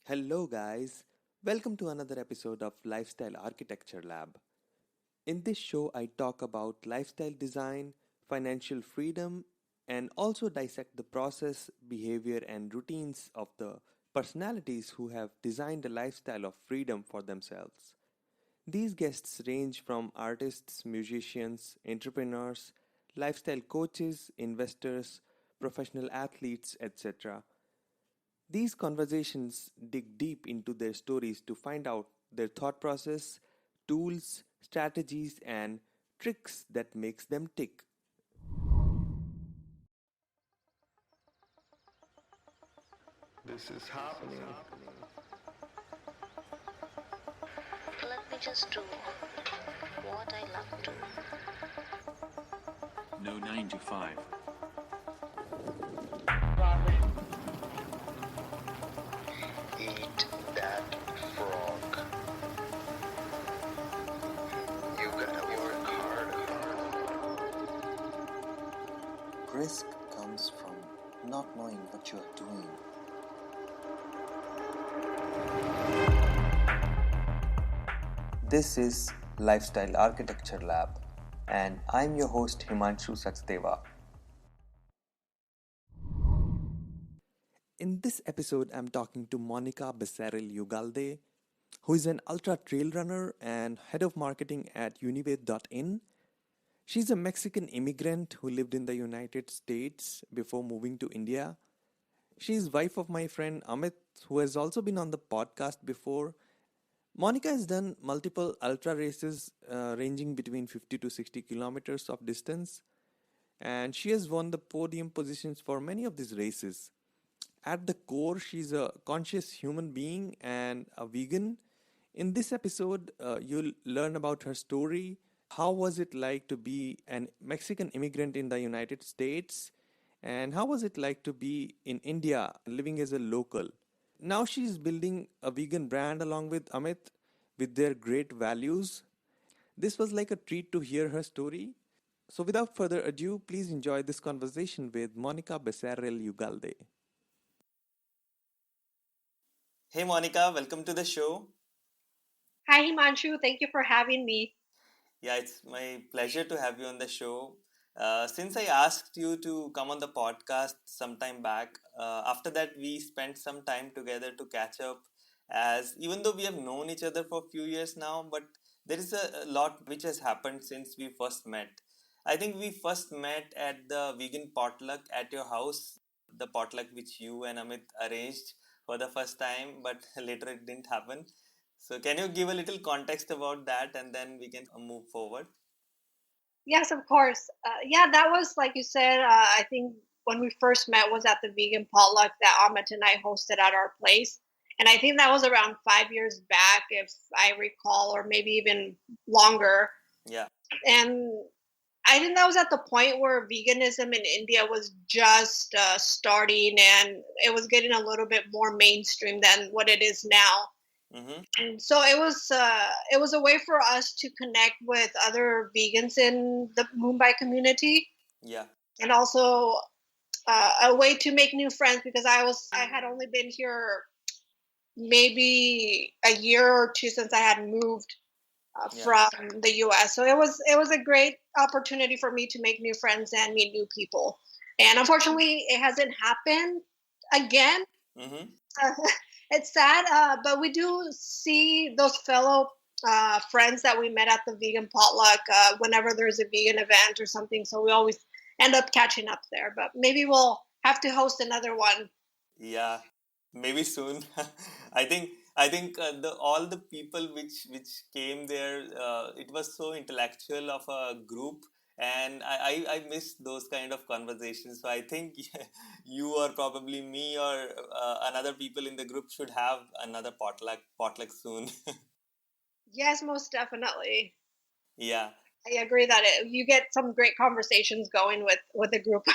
Hello, guys. Welcome to another episode of Lifestyle Architecture Lab. In this show, I talk about lifestyle design, financial freedom, and also dissect the process, behavior, and routines of the personalities who have designed a lifestyle of freedom for themselves. These guests range from artists, musicians, entrepreneurs, lifestyle coaches, investors, professional athletes, etc. These conversations dig deep into their stories to find out their thought process, tools, strategies, and tricks that makes them tick. This is happening. Let me just do what I love to. No 9 to 5. Eat that frog. You gotta work hard. Risk comes from not knowing what you are doing. This is Lifestyle Architecture Lab, and I'm your host Himanshu Sachdeva. In this episode, I'm talking to Monica Becerril Ugalde, who is an ultra trail runner and head of marketing at Unive.in. She's a Mexican immigrant who lived in the United States before moving to India. She's wife of my friend Amit, who has also been on the podcast before. Monica has done multiple ultra races ranging between 50 to 60 kilometers of distance, and she has won the podium positions for many of these races. At the core, she's a conscious human being and a vegan. In this episode, you'll learn about her story. How was it like to be an Mexican immigrant in the United States? And how was it like to be in India living as a local? Now she's building a vegan brand along with Amit with their great values. This was like a treat to hear her story. So without further ado, please enjoy this conversation with Monica Becerril Ugalde. Hey Monica, welcome to the show. Hi, Himanshu. Thank you for having me. Yeah, it's my pleasure to have you on the show. Since I asked you to come on the podcast sometime back, after that we spent some time together to catch up. As even though we have known each other for a few years now, but there is a lot which has happened since we first met. I think we first met at the vegan potluck at your house, the potluck which you and Amit arranged for the first time, but later it didn't happen. So, can you give a little context about that and then we can move forward? Yes, of course. Yeah, that was like you said. I think when we first met was at the vegan potluck that Amit and I hosted at our place, and I think that was around 5 years back, if I recall, or maybe even longer. Yeah. And I think that was at the point where veganism in India was just starting, and it was getting a little bit more mainstream than what it is now. Mm-hmm. And so it was a way for us to connect with other vegans in the Mumbai community, Yeah. and also a way to make new friends because I had only been here maybe a year or two since I had moved Yeah. from the US. So it was a great opportunity for me to make new friends and meet new people. And unfortunately, it hasn't happened again. Mm-hmm. It's sad, but we do see those fellow friends that we met at the vegan potluck whenever there's a vegan event or something. So we always end up catching up there. But maybe we'll have to host another one. Yeah. Maybe soon. I think the all the people which came there, it was so intellectual of a group, and I miss those kind of conversations. So I think you or probably me or another people in the group should have another potluck soon. Yes, most definitely. Yeah. I agree that you get some great conversations going with the group.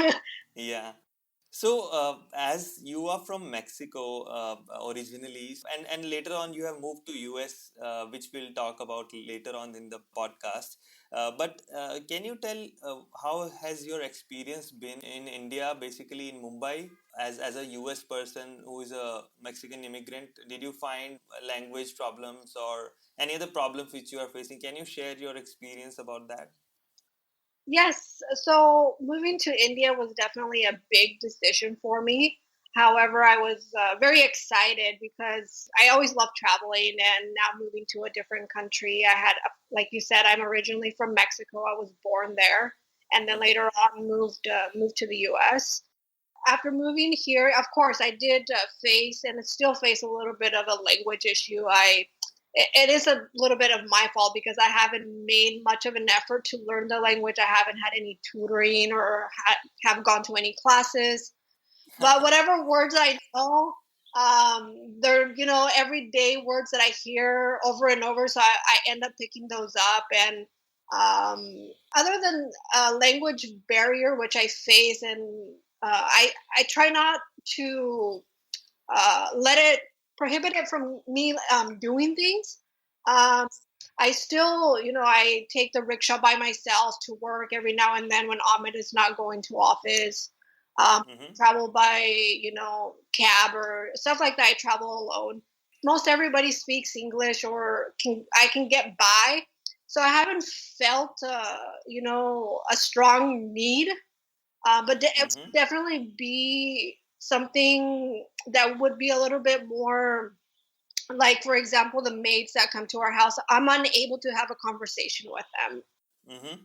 Yeah. So, as you are from Mexico originally, and later on you have moved to US, which we'll talk about later on in the podcast. But can you tell how has your experience been in India, basically in Mumbai, as a US person who is a Mexican immigrant? Did you find language problems or any other problems which you are facing? Can you share your experience about that? Yes, so moving to India was definitely a big decision for me. However, I was very excited because I always loved traveling, and now moving to a different country. Like you said, I'm originally from Mexico. I was born there, and then Mm-hmm. later on moved to the U.S. After moving here, of course, I did face and still face a little bit of a language issue. It is a little bit of my fault because I haven't made much of an effort to learn the language. I haven't had any tutoring or have gone to any classes. But whatever words I know, they're everyday words that I hear over and over. So I end up picking those up. And other than language barrier, which I face, and I try not to let it prohibit it from me doing things. Um, I still, I take the rickshaw by myself to work every now and then when Ahmed is not going to office. Mm-hmm. Travel by, cab or stuff like that. I travel alone. Most everybody speaks English, or I can get by. So I haven't felt, a strong need, it Mm-hmm. would definitely be something that would be a little bit more like, for example, the maids that come to our house. I'm unable to have a conversation with them. Mm-hmm.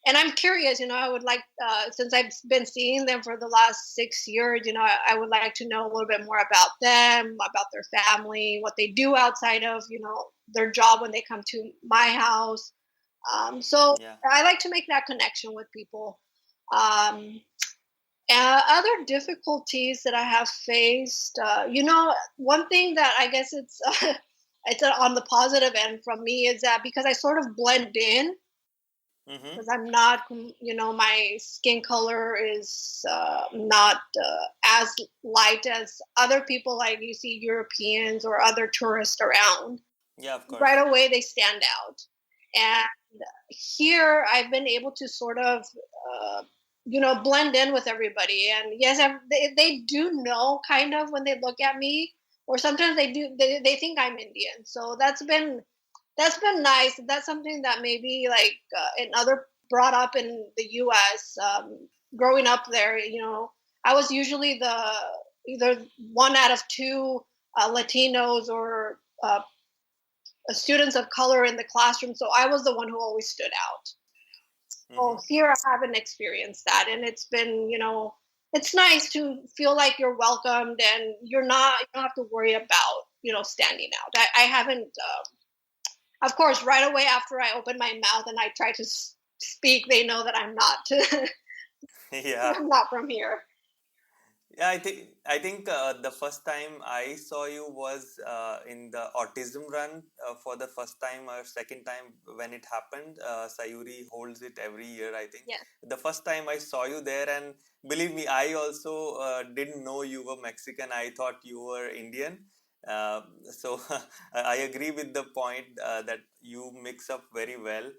And I'm curious, I would like, since I've been seeing them for the last 6 years, I would like to know a little bit more about them, about their family, what they do outside of, their job when they come to my house. So Yeah. I like to make that connection with people. Um, Other difficulties that I have faced, one thing that I guess it's on the positive end from me is that because I sort of blend in, Mm-hmm. because I'm not, my skin color is not as light as other people, like you see Europeans or other tourists around. Yeah, of Right course. away, they stand out. And here I've been able to sort of, blend in with everybody. And yes, they do know kind of when they look at me, or sometimes they think I'm Indian. So that's been nice. That's something that maybe like in other brought up in the U.S. Growing up there, I was usually the either one out of two Latinos or students of color in the classroom. So I was the one who always stood out. Mm-hmm. So here I haven't experienced that, and it's been, it's nice to feel like you're welcomed, and you don't have to worry about, standing out. I haven't. Of course, right away after I open my mouth and I try to speak, they know that I'm not. Yeah. I'm not from here. Yeah, I think the first time I saw you was in the autism run for the first time or second time when it happened. Sayuri holds it every year, I think. Yes. The first time I saw you there, and believe me, I also didn't know you were Mexican. I thought you were Indian. So I agree with the point that you mix up very well.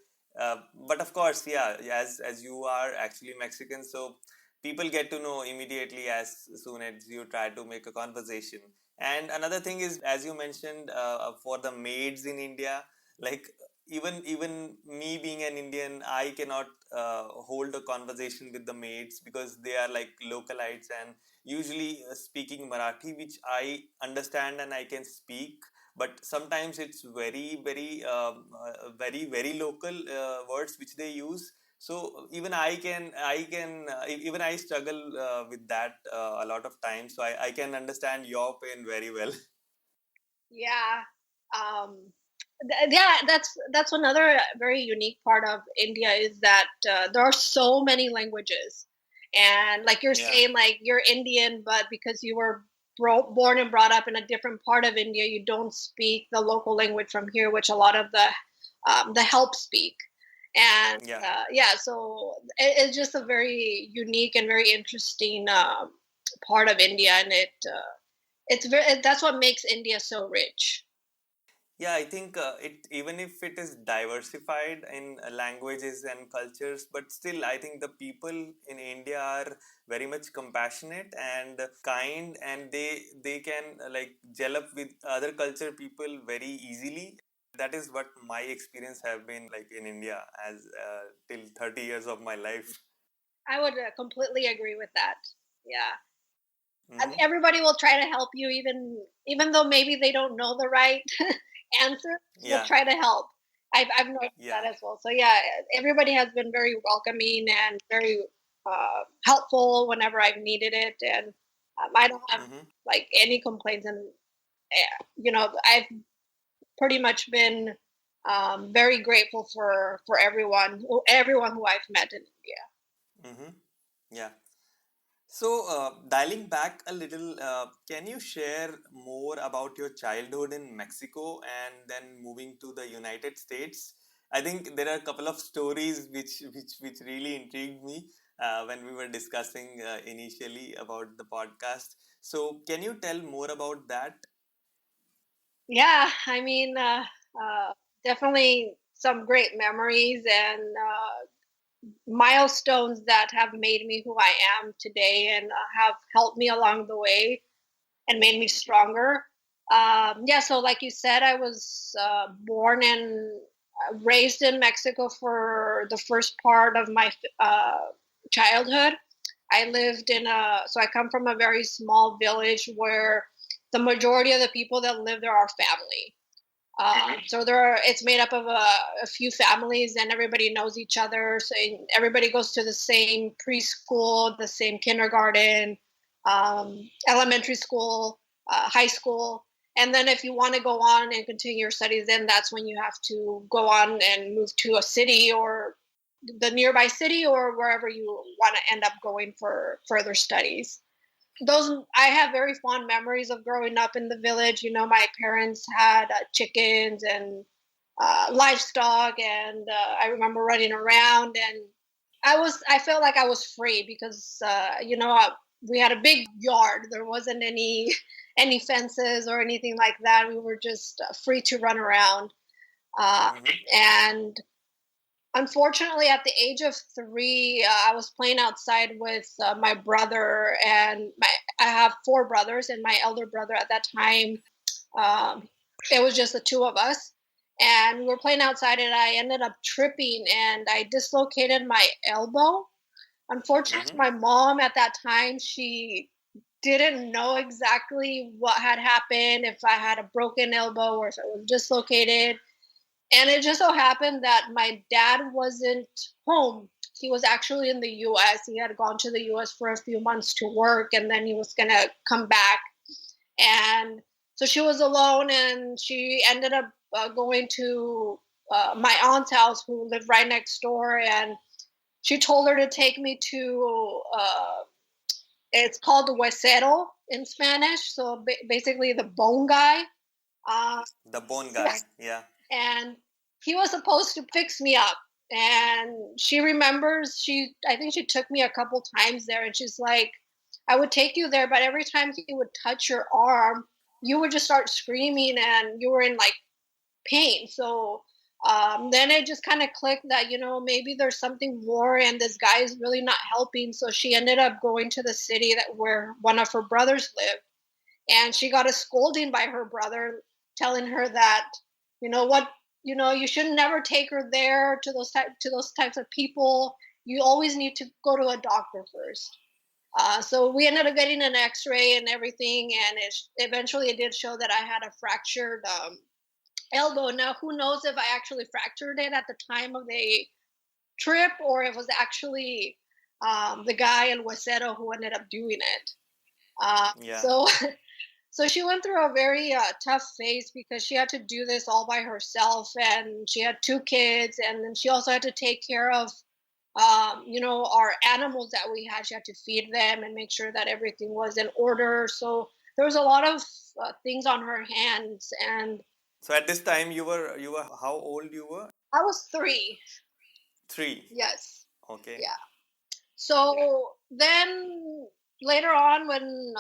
But of course, yeah, as you are actually Mexican, so people get to know immediately as soon as you try to make a conversation. And another thing is, as you mentioned, for the maids in India, like even me being an Indian, I cannot hold a conversation with the maids because they are like localites and usually speaking Marathi, which I understand and I can speak. But sometimes it's very local words which they use, so even I struggle with that a lot of times, so I can understand your pain very well. Yeah. Um, yeah, that's another very unique part of India is that there are so many languages, and like you're Yeah, saying, like you're Indian, but because you were born and brought up in a different part of India, you don't speak the local language from here, which a lot of the help speak. And yeah. yeah, so it's just a very unique and very interesting part of India, and that's what makes India so rich. Yeah, I think it even if it is diversified in languages and cultures, but still, I think the people in India are very much compassionate and kind, and they can like gel up with other culture people very easily. That is what my experience have been like in India as till 30 years of my life. I would completely agree with that. Yeah. Mm-hmm. Everybody will try to help you, even though maybe they don't know the right answer. Will Yeah, try to help. I've noticed that yeah. as well. So yeah, everybody has been very welcoming and very helpful whenever I've needed it, and I don't have Mm-hmm. like any complaints. And I've pretty much been very grateful for everyone who I've met in India. Mm-hmm. Yeah. So, dialing back a little, can you share more about your childhood in Mexico and then moving to the United States? I think there are a couple of stories which really intrigued me when we were discussing initially about the podcast. So, can you tell more about that? Yeah, I mean, definitely some great memories and milestones that have made me who I am today and have helped me along the way and made me stronger. Yeah, so like you said, I was born and raised in Mexico for the first part of my childhood. I lived so I come from a very small village where the majority of the people that live there are family. So it's made up of a few families, and everybody knows each other. So everybody goes to the same preschool, the same kindergarten, elementary school, high school, and then if you want to go on and continue your studies, then that's when you have to go on and move to a city or the nearby city or wherever you want to end up going for further studies. Those I have very fond memories of growing up in the village. My parents had chickens and livestock, and I remember running around, and I felt like I was free because we had a big yard. There wasn't any any fences or anything like that. We were just free to run around, Mm-hmm. and unfortunately, at the age of 3, I was playing outside with my brother, and I have 4 brothers, and my elder brother at that time, um, it was just the two of us, and we were playing outside, and I ended up tripping, and I dislocated my elbow. Unfortunately, Mm-hmm. my mom at that time, she didn't know exactly what had happened, if I had a broken elbow or if it was dislocated, and it just so happened that my dad wasn't home. He was actually in the US. He had gone to the US for a few months to work, and then he was going to come back. And so she was alone, and she ended up going to my aunt's house, who lived right next door. And she told her to take me to, it's called the huesero in Spanish. So basically, the bone guy. Uh, The bone yes, guy. Yeah. and he was supposed to fix me up, and she remembers, I think she took me a couple times there, and she's like, I would take you there, but every time he would touch your arm, you would just start screaming and you were in like pain. So then it just kind of clicked that maybe there's something more, and this guy is really not helping. So she ended up going to the city where one of her brothers lived, and she got a scolding by her brother, telling her that what you should never take her there to those types of people. You always need to go to a doctor first. So we ended up getting an X-ray and everything, and eventually it did show that I had a fractured elbow. Now, who knows if I actually fractured it at the time of the trip, or if it was actually the guy El Huesero who ended up doing it. Yeah. So So she went through a very tough phase because she had to do this all by herself, and she had 2 kids, and then she also had to take care of, our animals that we had. She had to feed them and make sure that everything was in order. So there was a lot of things on her hands, and So at this time, you were how old you were? I was 3. 3. Yes, Okay. yeah. So then. later on, when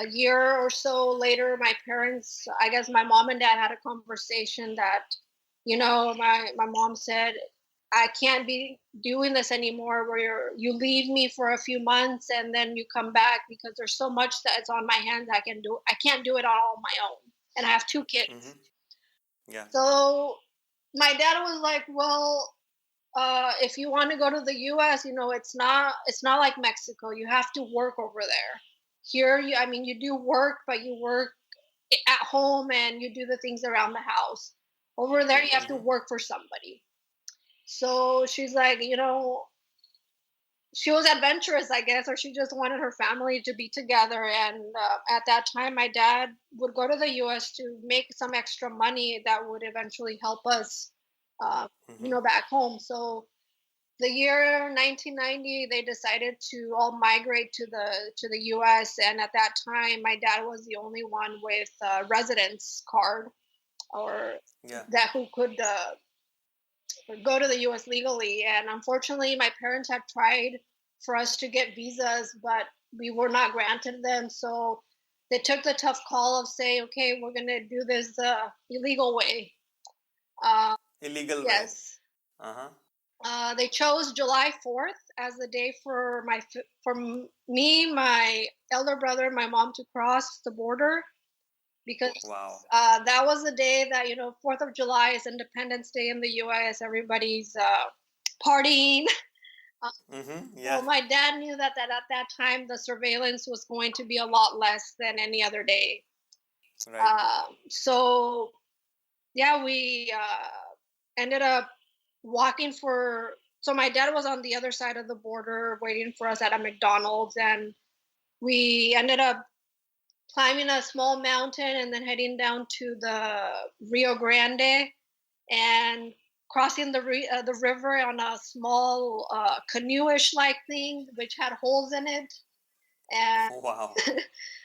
a year or so later, my parents, I guess my mom and dad had a conversation that, my mom said, I can't be doing this anymore where you leave me for a few months and then you come back because there's so much that's on my hands I can't do it all on my own. And I have two kids. Mm-hmm. Yeah. So my dad was like, well, if you want to go to the US, it's not like Mexico. You have to work over there. Here, you do work, but you work at home and you do the things around the house. Over there, you have to Mm-hmm. work for somebody. So she's like, she was adventurous, I guess, or she just wanted her family to be together. And at that time, my dad would go to the US to make some extra money that would eventually help us, Mm-hmm. back home. So the year 1990, they decided to all migrate to the US, and at that time my dad was the only one with a residence card, or Yeah. that who could go to the US legally. And unfortunately my parents had tried for us to get visas, but we were not granted them. So they took the tough call of saying, okay, we're going to do this illegal way. uh, Illegal way. yes. Uh-huh. They chose July 4th as the day for me, my elder brother, and my mom to cross the border, because Wow. that was the day that 4th of July is Independence Day in the U.S. Everybody's partying. Mm-hmm. So Yeah. my dad knew that at that time the surveillance was going to be a lot less than any other day. Right. So yeah, we ended up walking for. So my dad was on the other side of the border waiting for us at a McDonald's, and we ended up climbing a small mountain and then heading down to the Rio Grande and crossing the river on a small canoeish like thing which had holes in it. And Wow.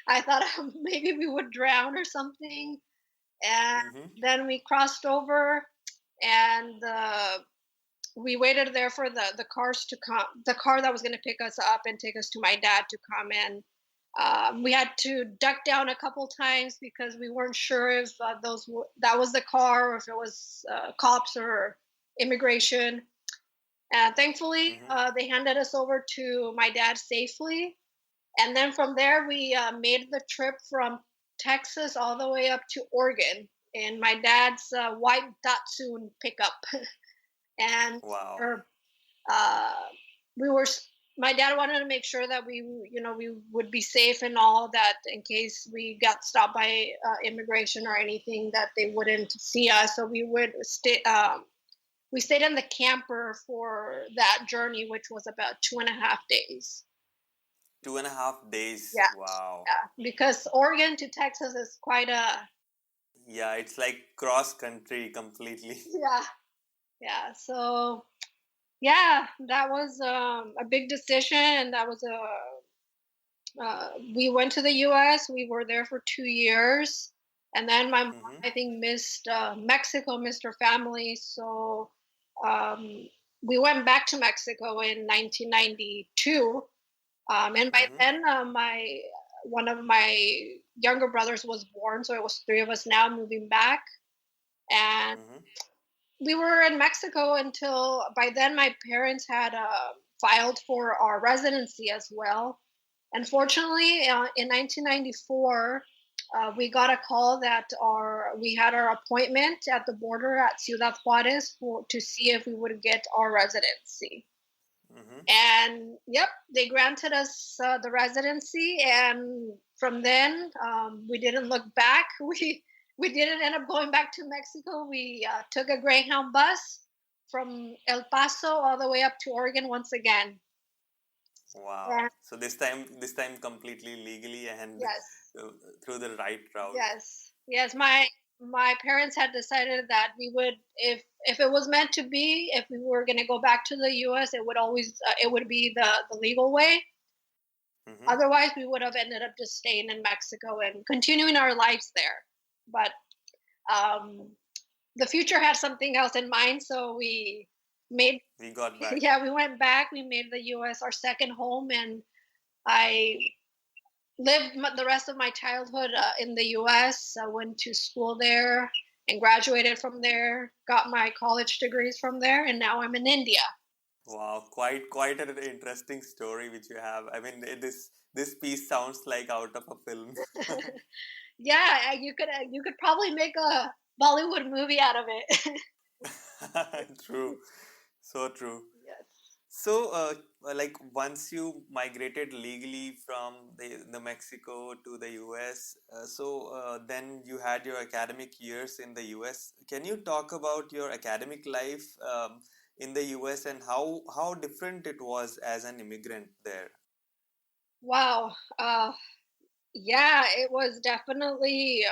I thought maybe we would drown or something. And Mm-hmm. then we crossed over, and we waited there for the cars to come, the car that was going to pick us up and take us to my dad to come in. We had to duck down a couple times because we weren't sure if that was the car or if it was cops or immigration. And thankfully, Mm-hmm. they handed us over to my dad safely. And then from there, we made the trip from Texas all the way up to Oregon in my dad's white Datsun pickup. And Wow. er, uh, we were my dad wanted to make sure that we would be safe and all that in case we got stopped by immigration or anything, that they wouldn't see us. So we stayed in the camper for that journey, which was about 2.5 days. 2.5 days. Yeah, Wow. yeah, because Oregon to Texas is quite a. Yeah, it's like cross country completely. Yeah, yeah. So yeah, that was a big decision, and that was a. We went to the U.S. We were there for 2 years, and then my mom, Mm-hmm. I think, missed Mexico, missed her family, so um, we went back to Mexico in 1992. And by Mm-hmm. then, my one of my younger brothers was born, so it was three of us now moving back, and Mm-hmm. we were in Mexico until by then my parents had filed for our residency as well. Unfortunately, in 1994, we got a call that we had our appointment at the border at Ciudad Juarez to see if we would get our residency. Mm-hmm. And yep, they granted us the residency, and from then we didn't look back. We didn't end up going back to Mexico. We took a Greyhound bus from El Paso all the way up to Oregon once again. Wow. And So this time completely legally and yes, uh, through the right route. yes. My parents had decided that we would, if it was meant to be, if we were going to go back to the U.S., it would be the legal way. Mm-hmm. Otherwise, we would have ended up just staying in Mexico and continuing our lives there. But um, the future had something else in mind, so we made We got back. yeah, we went back. We made the U.S. our second home, and I lived the rest of my childhood in the U.S. I went to school there and graduated from there, got my college degrees from there, and now I'm in India. Wow, quite an interesting story which you have. I mean, this piece sounds like out of a film. Yeah, you could probably make a Bollywood movie out of it. True, so true. Yes. So, like once you migrated legally from the Mexico to the US, then you had your academic years in the US. Can you talk about your academic life in the US and how different it was as an immigrant there? Wow. Yeah, it was definitely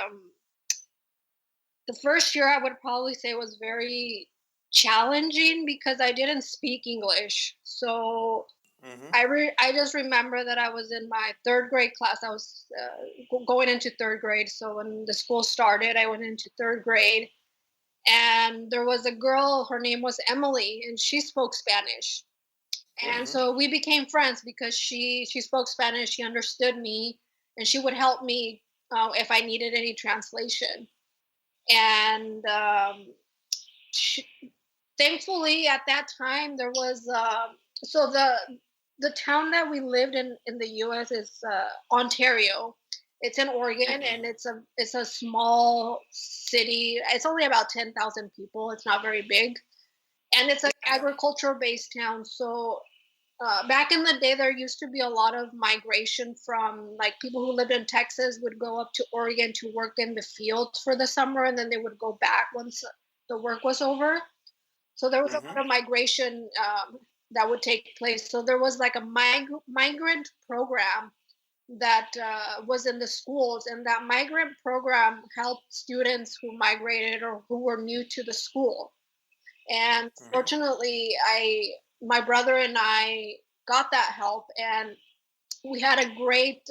the first year I would probably say was very challenging because I didn't speak English. So Mm-hmm. I just remember that I was in my third grade class. I was going into third grade. So when the school started, I went into third grade, and there was a girl. Her name was Emily, and she spoke Spanish. And Mm-hmm. so we became friends because she spoke Spanish. She understood me, and she would help me if I needed any translation. And she, thankfully at that time there was so the town that we lived in the US is Ontario. It's in Oregon, and Mm-hmm. it's a small city. It's only about 10,000 people. It's not very big, and it's an Yeah. agriculture based town. So back in the day, there used to be a lot of migration from, like, people who lived in Texas would go up to Oregon to work in the fields for the summer, and then they would go back once the work was over. So there was a Mm-hmm. lot of migration that would take place. So there was like a migrant program that was in the schools, and that migrant program helped students who migrated or who were new to the school. And Mm-hmm. fortunately, my brother and I got that help, and we had a great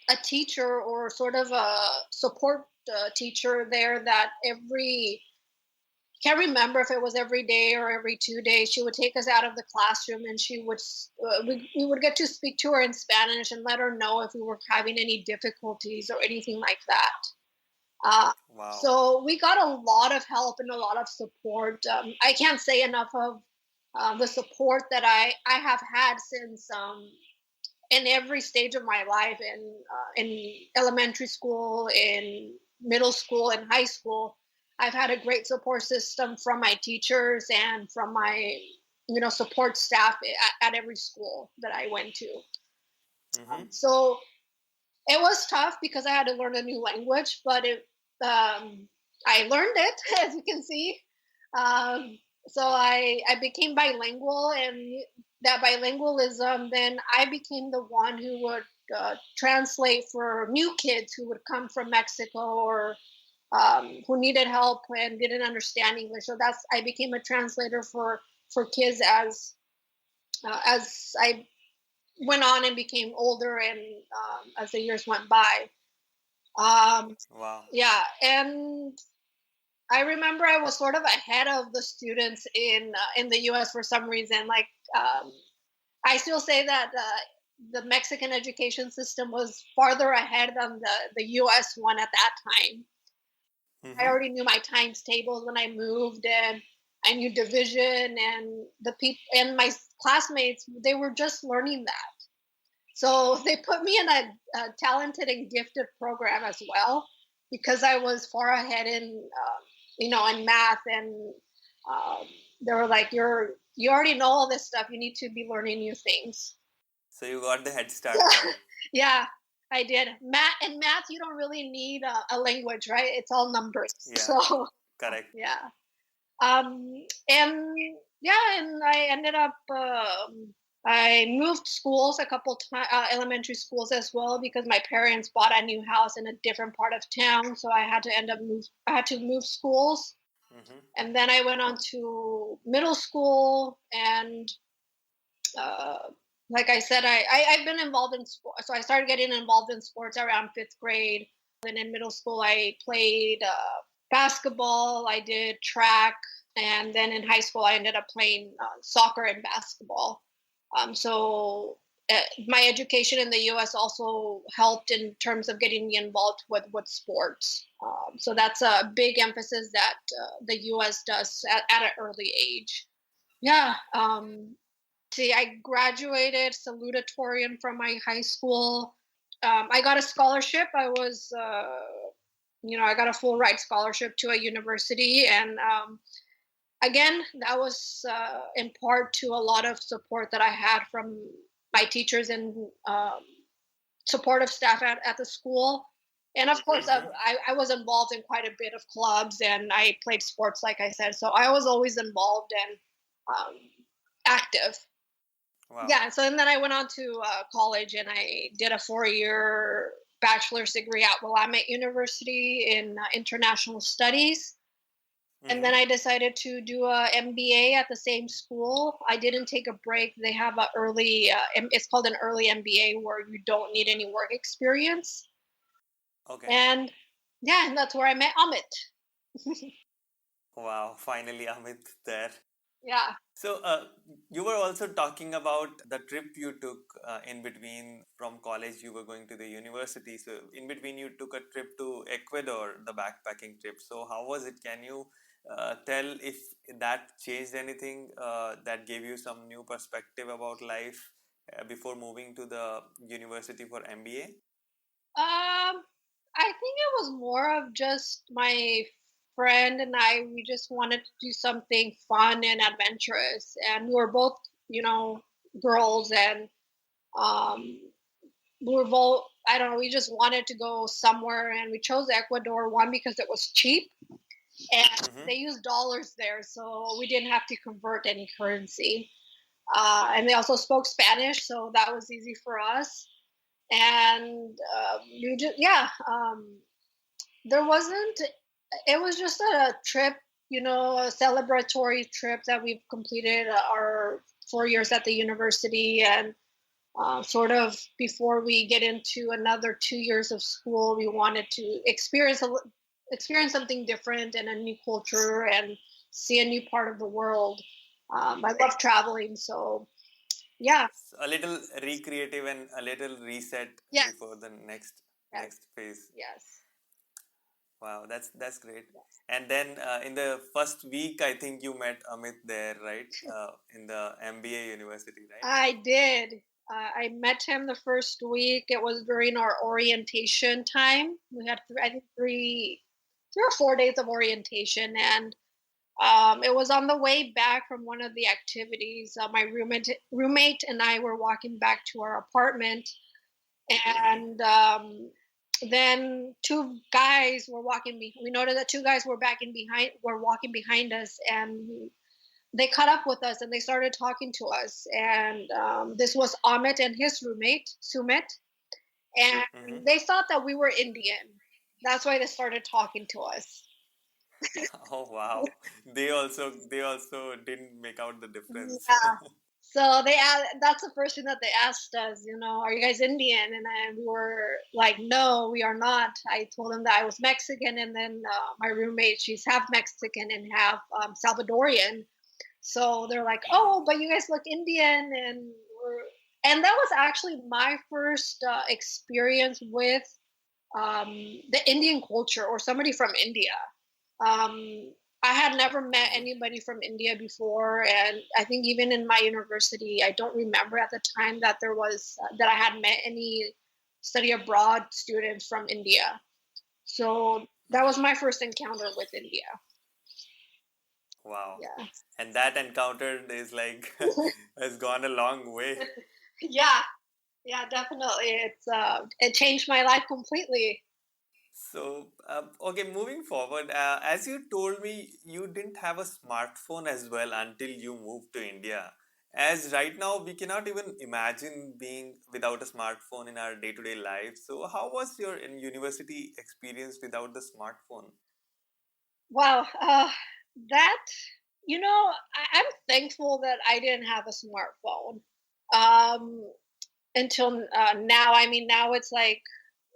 a teacher, or sort of a support teacher there, that every can't remember if it was every day or every 2 days, she would take us out of the classroom, and we would get to speak to her in Spanish and let her know if we were having any difficulties or anything like that. uh, Wow. so we got a lot of help and a lot of support. I can't say enough of the support that I have had since, in every stage of my life, in elementary school, in middle school, and high school. I've had a great support system from my teachers and from my support staff at every school that I went to. Mm-hmm. So it was tough because I had to learn a new language, but I learned it, as you can see. So I became bilingual, and that bilingualism, then I became the one who would translate for new kids who would come from Mexico, or who needed help and didn't understand English. So I became a translator for kids as I went on and became older, and as the years went by. Um, Wow. yeah, and I remember I was sort of ahead of the students in the U.S. for some reason. Like, I still say that the Mexican education system was farther ahead than the U.S. one at that time. I Mm-hmm. already knew my times tables when I moved, and I knew division, and the people and my classmates, they were just learning that. So they put me in a talented and gifted program as well, because I was far ahead in math, and um, they were like, you already know all this stuff. You need to be learning new things." So you got the head start there. Yeah, I did. Math, you don't really need a language, right? It's all numbers. Yeah. So Correct. yeah, and yeah, and I ended up. I moved schools a couple times, elementary schools as well, because my parents bought a new house in a different part of town, so I had to move schools, Mm-hmm. and then I went on to middle school, and uh, like I said, I've been involved in sports, so I started getting involved in sports around fifth grade. Then in middle school, I played basketball, I did track, and then in high school, I ended up playing soccer and basketball. So my education in the U.S. also helped in terms of getting me involved with sports. So that's a big emphasis that the U.S. does at an early age. Yeah. See, I graduated salutatorian from my high school. I got a scholarship. I got a full ride scholarship to a university, and again, that was in part to a lot of support that I had from my teachers and supportive staff at the school. And of course, I was involved in quite a bit of clubs, and I played sports, like I said. So I was always involved and active. Wow. Yeah. So and then I went on to college, and I did a 4-year bachelor's degree at Willamette University in international studies. And then I decided to do a MBA at the same school. I didn't take a break. They have a early, it's called an early MBA where you don't need any work experience. Okay. And yeah, and that's where I met Amit. Wow, finally Amit there. Yeah. So you were also talking about the trip you took in between from college. You were going to the university. So in between, you took a trip to Ecuador, the backpacking trip. So how was it? Can you tell if that changed anything that gave you some new perspective about life before moving to the university for MBA? I think it was more of just my friend and I. We just wanted to do something fun and adventurous, and we were both, girls, and um, we were both. I don't know. We just wanted to go somewhere, and we chose Ecuador one because it was cheap, and they use dollars there, so we didn't have to convert any currency. And they also spoke Spanish, so that was easy for us. And you just there wasn't. It was just a trip, a celebratory trip that we've completed our 4 years at the university, and sort of before we get into another 2 years of school, we wanted to experience something different and a new culture and see a new part of the world. I love traveling, so yeah. A little recreative and a little reset before the next phase. Yes. Wow, that's great. And then in the first week, I think you met Amit there, right? In the MBA university, right? I did. I met him the first week. It was during our orientation time. We had, I think, 3 or 4 days of orientation, and it was on the way back from one of the activities. My roommate and I were walking back to our apartment, and then two guys were walking. We noticed that two guys were walking behind us, and they caught up with us and they started talking to us. And this was Amit and his roommate Sumit, and they thought that we were Indian. That's why they started talking to us. Oh wow! They also didn't make out the difference. Yeah. So that's the first thing that they asked us, are you guys Indian? And then we were like, no, we are not. I told them that I was Mexican, and then my roommate, she's half Mexican and half Salvadorian. So they're like, oh, but you guys look Indian, and that was actually my first experience with the Indian culture or somebody from India. I had never met anybody from India before, and I think even in my university, I don't remember at the time that there was that I had met any study abroad students from India. So that was my first encounter with India. Wow. Yeah. And that encounter is like has gone a long way. Yeah, definitely. It changed my life completely. So, okay, moving forward, as you told me, you didn't have a smartphone as well until you moved to India. As right now, we cannot even imagine being without a smartphone in our day-to-day life. So, how was your university experience without the smartphone? Wow, that I'm thankful that I didn't have a smartphone until now. I mean, now it's like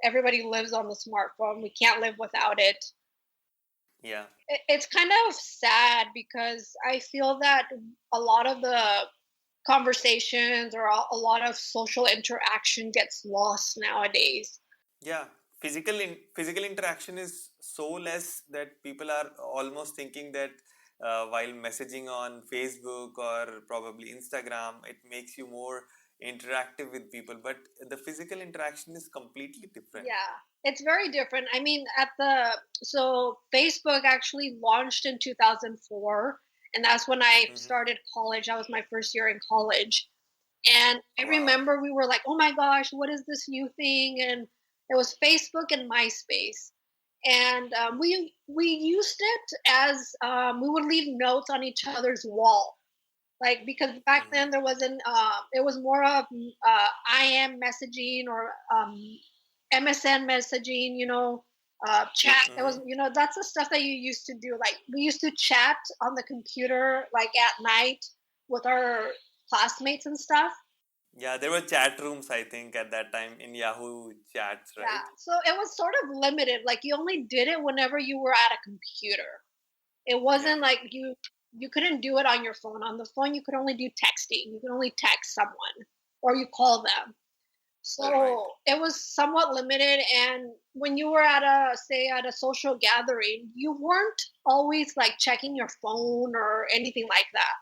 everybody lives on the smartphone. We can't live without it. Yeah. It's kind of sad because I feel that a lot of the conversations or a lot of social interaction gets lost nowadays. Yeah, physical interaction is so less that people are almost thinking that while messaging on Facebook or probably Instagram, it makes you more interactive with people. But the physical interaction is completely different. Yeah, it's very different. I mean, so Facebook actually launched in 2004, and that's when I started college. That was my first year in college. And I Wow. remember we were like, oh my gosh, what is this new thing? And it was Facebook and MySpace. And we used it as we would leave notes on each other's wall. Like, because back then there wasn't, it was more of IM messaging or MSN messaging, chat. It was, that's the stuff that you used to do. Like, we used to chat on the computer, like at night with our classmates and stuff. Yeah, there were chat rooms, I think, at that time in Yahoo chats, right? Yeah, so it was sort of limited. Like, you only did it whenever you were at a computer. It wasn't like you couldn't do it on your phone. On the phone, you could only do texting. You could only text someone or you call them. So it was somewhat limited. And when you were at a social gathering, you weren't always like checking your phone or anything like that.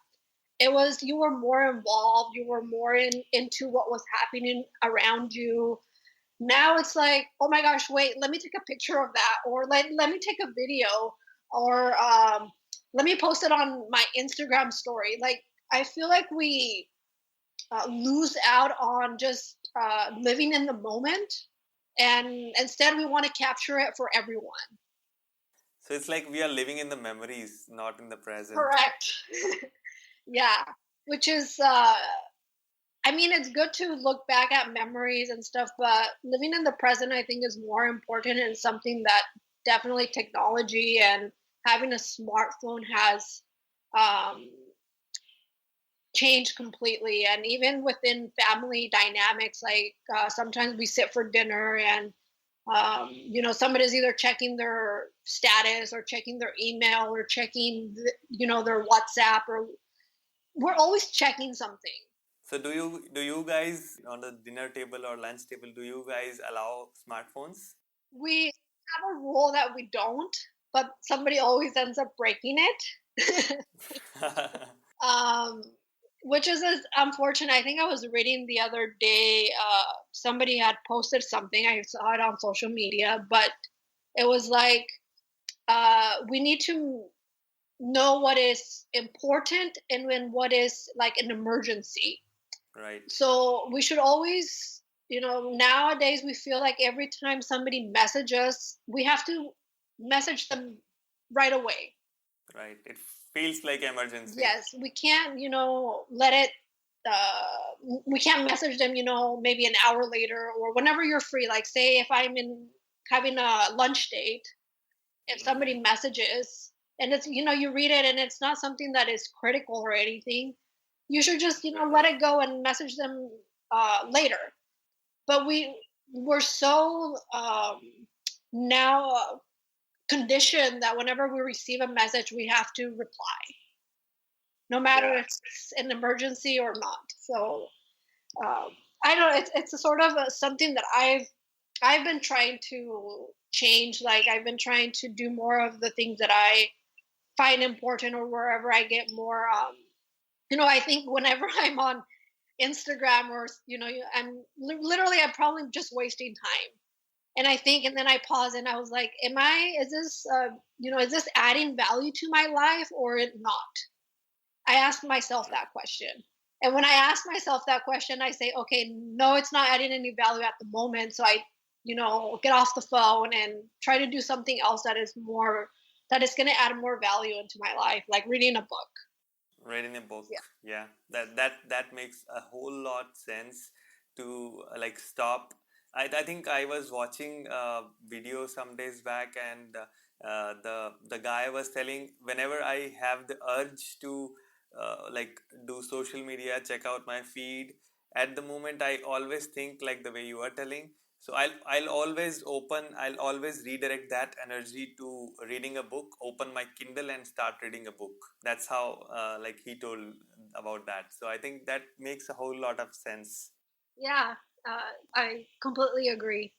It was, you were more involved. You were more into what was happening around you. Now it's like, oh my gosh, wait, let me take a picture of that, or let me take a video, or let me post it on my Instagram story. Like, I feel like we lose out on just living in the moment, and instead we want to capture it for everyone. So it's like we are living in the memories, not in the present. Correct. Yeah, which is I mean, it's good to look back at memories and stuff, but living in the present, I think, is more important, and something that definitely technology and having a smartphone has um, changed completely. And even within family dynamics, like sometimes we sit for dinner and somebody's either checking their status or checking their email or checking their WhatsApp, or we're always checking something. So do you guys on the dinner table or lunch table, do you guys allow smartphones? We have a rule that we don't, but somebody always ends up breaking it. um, which is unfortunate. I think I was reading the other day, somebody had posted something. I saw it on social media, but it was like, we need to know what is important and when what is like an emergency. Right. So we should always, nowadays we feel like every time somebody messages us, we have to message them right away. Right. It feels like emergency. Yes, we can't, let it, we can't message them, maybe an hour later or whenever you're free. Like, say if I'm having a lunch date, if somebody messages and it's, you read it and it's not something that is critical or anything, you should just, let it go and message them later. But we're so now conditioned that whenever we receive a message, we have to reply, no matter if it's an emergency or not. So I don't know. It's a sort of something that I've been trying to change. Like, I've been trying to do more of the things that I find important, or wherever I get more. I think whenever I'm on Instagram or I'm probably just wasting time. And I think, and then I pause and I was like, is this adding value to my life or not? I ask myself that question. And when I ask myself that question, I say, okay, no, it's not adding any value at the moment. So I, get off the phone and try to do something else that is going to add more value into my life, like reading a book. Reading a book. Yeah. That makes a whole lot sense to like stop. I think I was watching a video some days back, and the guy was telling, whenever I have the urge to like do social media, check out my feed, at the moment I always think like the way you are telling. So I'll always redirect that energy to reading a book, open my Kindle and start reading a book. That's how like he told about that. So I think that makes a whole lot of sense. Yeah, I completely agree.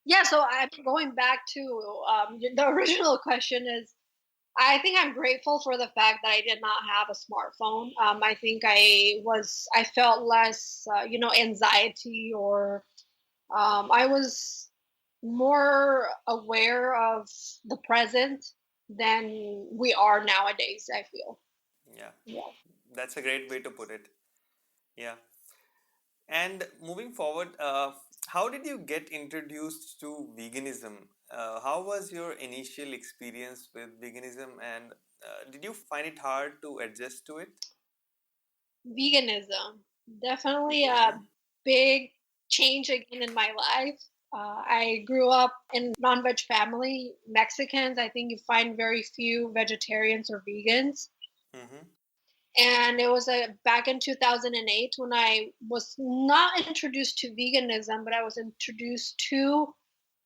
Yeah, so I'm going back to the original question is I think I'm grateful for the fact that I did not have a smartphone. I think I felt less, anxiety or I was more aware of the present than we are nowadays, I feel. Yeah, Yeah. that's a great way to put it. Yeah. And moving forward, how did you get introduced to veganism? How was your initial experience with veganism, and did you find it hard to adjust to it? Veganism, definitely a Mm-hmm. big change again in my life. I grew up in non-veg family, Mexicans. I think you find very few vegetarians or vegans. Mm-hmm. And it was back in 2008 when I was not introduced to veganism, but I was introduced to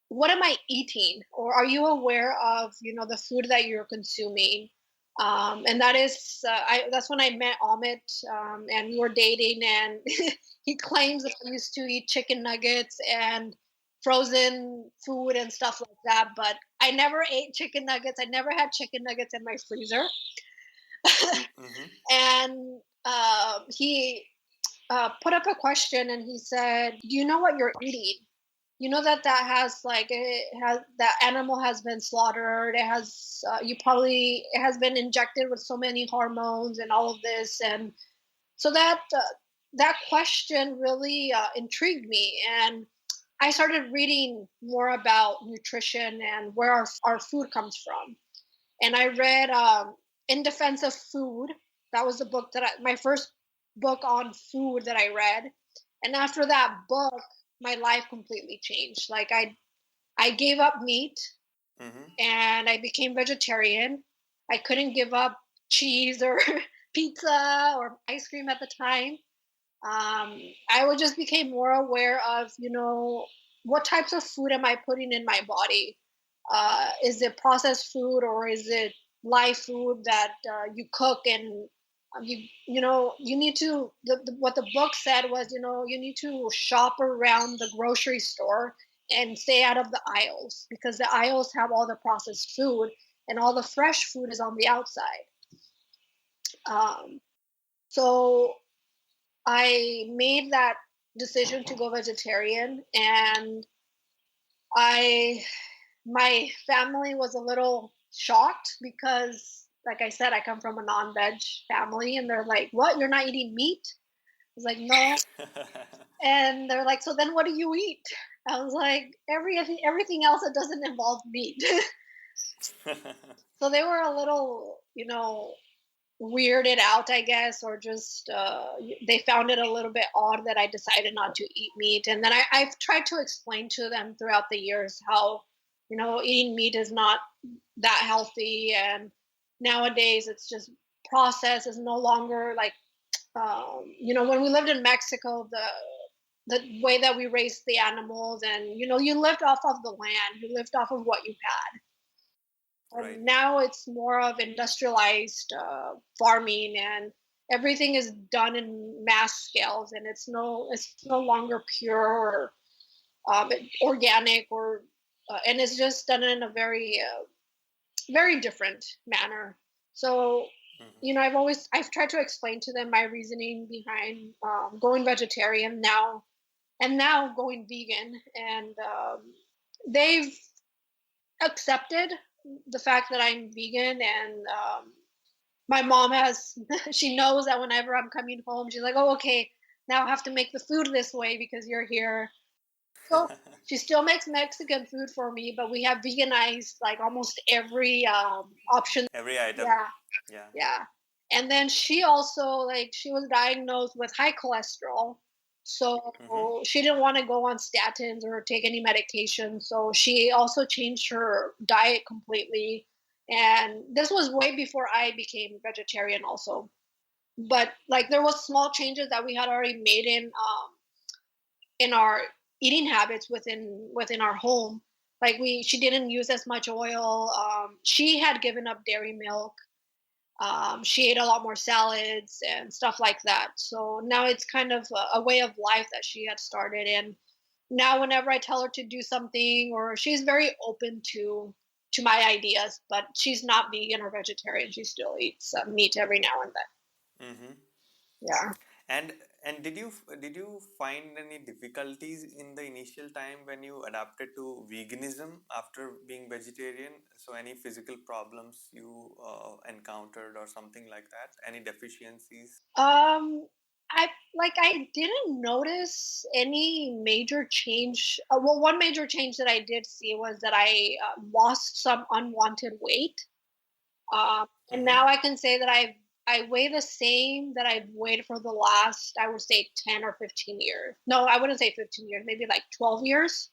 what am I eating, or are you aware of the food that you're consuming? And that is that's when I met Amit, and we were dating, and he claims that I used to eat chicken nuggets and frozen food and stuff like that, but I never ate chicken nuggets. I never had chicken nuggets in my freezer. Mm-hmm. And he put up a question, and he said, "Do you know what you're eating? You know that has like it has that animal has been slaughtered. It has it has been injected with so many hormones and all of this." And so that question really intrigued me, and I started reading more about nutrition and where our food comes from. And I read In Defense of Food. That was the book my first book on food that I read. And after that book, my life completely changed. Like I gave up meat Mm-hmm. and I became vegetarian. I couldn't give up cheese or pizza or ice cream at the time. I would just became more aware of, what types of food am I putting in my body? Is it processed food or is it live food that you cook and you need to what the book said was you need to shop around the grocery store and stay out of the aisles because the aisles have all the processed food and all the fresh food is on the outside. So I made that decision to go vegetarian, and I my family was a little shocked because like I said, I come from a non-veg family, and they're like, "What? You're not eating meat?" I was like, "No." And they're like, "So then what do you eat?" I was like, everything else that doesn't involve meat." So they were a little, weirded out, I guess, or just they found it a little bit odd that I decided not to eat meat. And then I've tried to explain to them throughout the years how, eating meat is not that healthy. And nowadays it's just processed is no longer like, when we lived in Mexico, the way that we raised the animals and, you lived off of the land, you lived off of what you had. Right. And now it's more of industrialized farming, and everything is done in mass scales, and it's no longer pure or organic or and it's just done in a very different manner. So Mm-hmm. I've tried to explain to them my reasoning behind going vegetarian now and now going vegan, and they've accepted the fact that I'm vegan. And my mom has she knows that whenever I'm coming home, she's like, "Oh, okay, now I have to make the food this way because you're here." So she still makes Mexican food for me, but we have veganized like almost every option. Every item. Yeah, Yeah. yeah. And then she also like she was diagnosed with high cholesterol. So Mm-hmm. she didn't want to go on statins or take any medication. So she also changed her diet completely. And this was way before I became vegetarian also. But like there was small changes that we had already made in our eating habits within our home. Like she didn't use as much oil. She had given up dairy milk. She ate a lot more salads and stuff like that. So now it's kind of a way of life that she had started. And now whenever I tell her to do something, or she's very open to my ideas, but she's not vegan or vegetarian. She still eats meat every now and then. Mm-hmm. Yeah. And did you find any difficulties in the initial time when you adapted to veganism after being vegetarian? So any physical problems you encountered or something like that? Any deficiencies? Um, I didn't notice any major change. Well, one major change that I did see was that I lost some unwanted weight. And Mm-hmm. now I can say that I weigh the same that I've weighed for the last, I would say, 10 or 15 years. No, I wouldn't say 15 years, maybe like 12 years.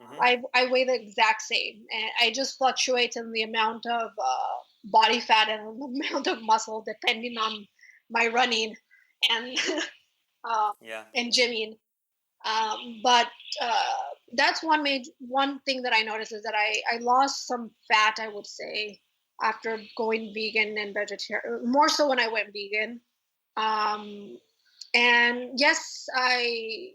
Mm-hmm. I weigh the exact same, and I just fluctuate in the amount of body fat and the amount of muscle depending on my running and uh, Yeah. and gymming. But uh, that's one thing that I noticed is that I lost some fat. I would say after going vegan and vegetarian, more so when I went vegan. Um, and yes, I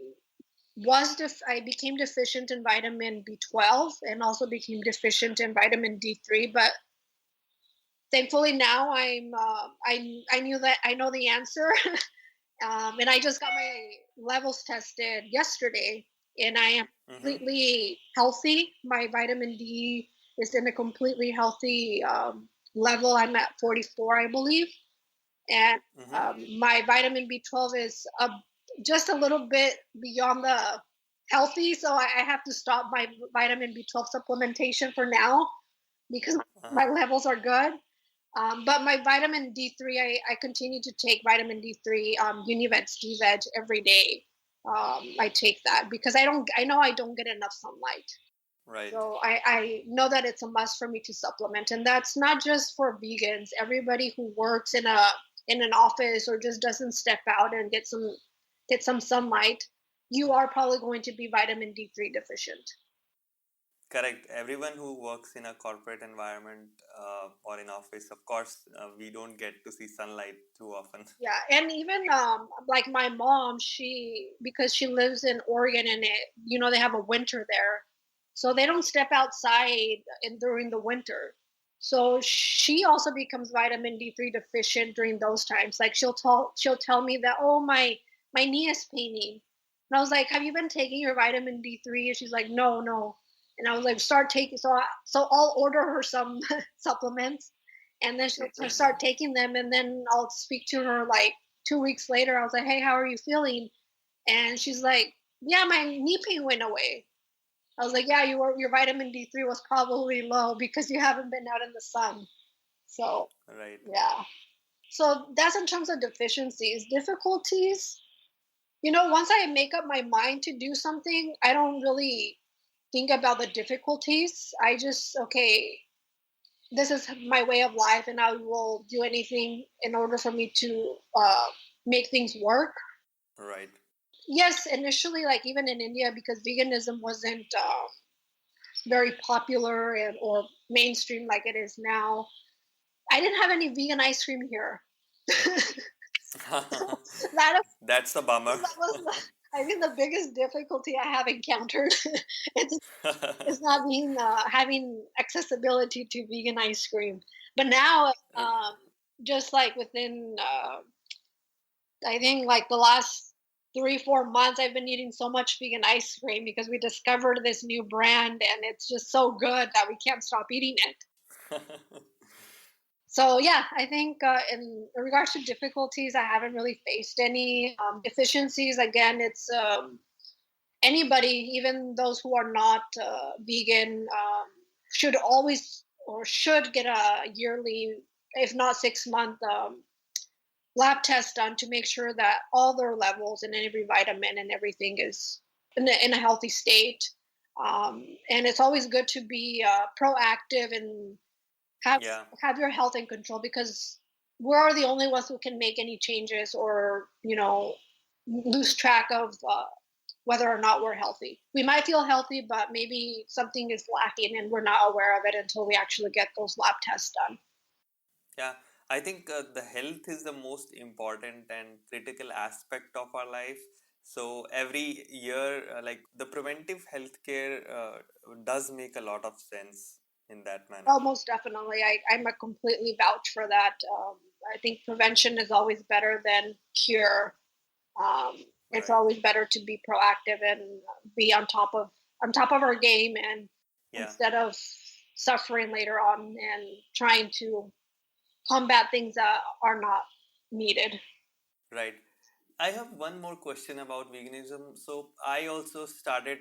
became deficient in vitamin B12 and also became deficient in vitamin D3. But thankfully now I know the answer. And I just got my levels tested yesterday, and I am Mm-hmm. completely healthy. My vitamin D is in a completely healthy level. I'm at 44, I believe, and Mm-hmm. my vitamin B12 is just a little bit beyond the healthy, so I have to stop my vitamin B12 supplementation for now because Uh-huh. my levels are good. But my vitamin D3, I continue to take vitamin D3, Univets D-Veg every day. I take that because I know I don't get enough sunlight. Right. So I know that it's a must for me to supplement. And that's not just for vegans. Everybody who works in an office or just doesn't step out and get some sunlight, you are probably going to be vitamin D3 deficient. Correct. Everyone who works in a corporate environment or in office, of course, we don't get to see sunlight too often. Yeah, and even like my mom, she because she lives in Oregon and they have a winter there, so they don't step outside during the winter. So she also becomes vitamin D3 deficient during those times. Like she'll tell me that, oh, my knee is paining, and I was like, have you been taking your vitamin D3? And she's like, no, no. And I was like, start taking. So I'll order her some supplements, and then she'll Mm-hmm. start taking them, and then I'll speak to her like 2 weeks later. I was like, hey, how are you feeling? And she's like, yeah, my knee pain went away. I was like, yeah, your vitamin D3 was probably low because you haven't been out in the sun. So Right. yeah, so that's in terms of deficiencies. Difficulties, once I make up my mind to do something, I don't really think about the difficulties. I just, okay, this is my way of life, and I will do anything in order for me to make things work. Right. Yes, initially, like even in India, because veganism wasn't very popular or mainstream like it is now, I didn't have any vegan ice cream here. that, That's a bummer. that was, I think, the biggest difficulty I have encountered. it's it's not being having accessibility to vegan ice cream. But now, just like within, I think like the last 3 4 months, I've been eating so much vegan ice cream because we discovered this new brand, and it's just so good that we can't stop eating it. So yeah, I think in regards to difficulties, I haven't really faced any deficiencies. Again, it's anybody, even those who are not vegan, should always or should get a yearly, if not 6 month, lab test done to make sure that all their levels and every vitamin and everything is in a healthy state. And it's always good to be proactive and have Yeah. have your health in control, because we're the only ones who can make any changes or lose track of whether or not we're healthy. We might feel healthy, but maybe something is lacking and we're not aware of it until we actually get those lab tests done. Yeah. I think the health is the most important and critical aspect of our life. So every year, like the preventive healthcare does make a lot of sense in that manner. Oh, most definitely. I'm a completely vouch for that. I think prevention is always better than cure. It's Right. always better to be proactive and be on top of our game, and Yeah. instead of suffering later on and trying to combat things that are not needed. Right. I have one more question about veganism. So I also started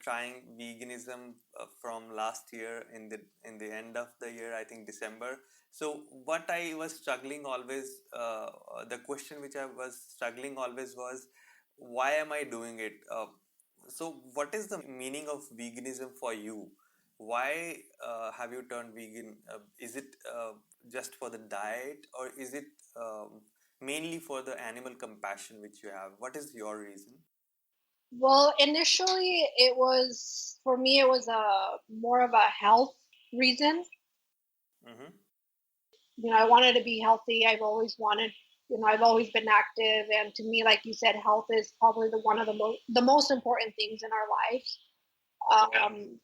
trying veganism from last year in the end of the year, I think December. So what I was struggling always, the question which I was struggling always was, why am I doing it? So what is the meaning of veganism for you? Why have you turned vegan? Is it just for the diet, or is it mainly for the animal compassion which you have? What is your reason? Well, initially, it was for me. It was a more of a health reason. Mm-hmm. I wanted to be healthy. I've always been active, and to me, like you said, health is probably one of the most important things in our lives. Um,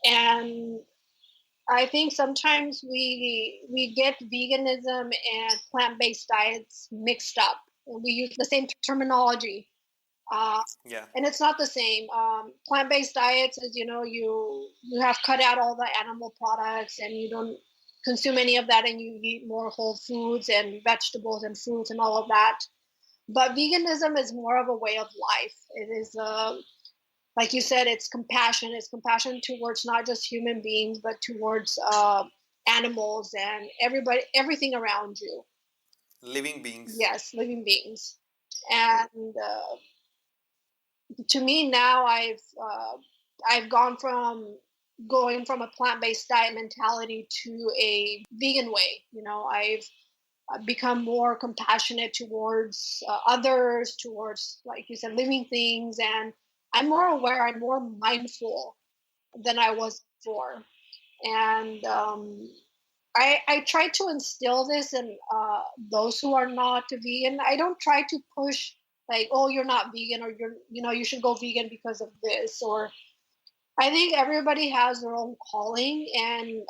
and I think sometimes we get veganism and plant based diets mixed up. We use the same terminology, uh, Yeah. and it's not the same. Plant based diets is you have cut out all the animal products and you don't consume any of that, and you eat more whole foods and vegetables and fruits and all of that. But veganism is more of a way of life. It is like you said, it's compassion. It's compassion towards not just human beings, but towards animals and everything around you. Living beings. Yes, living beings. And to me now, I've gone from going from a plant-based diet mentality to a vegan way. I've become more compassionate towards others, towards, like you said, living things, and I'm more aware. I'm more mindful than I was before. And I try to instill this in those who are not vegan. I don't try to push like, oh, you're not vegan, or you should go vegan because of this. Or I think everybody has their own calling, and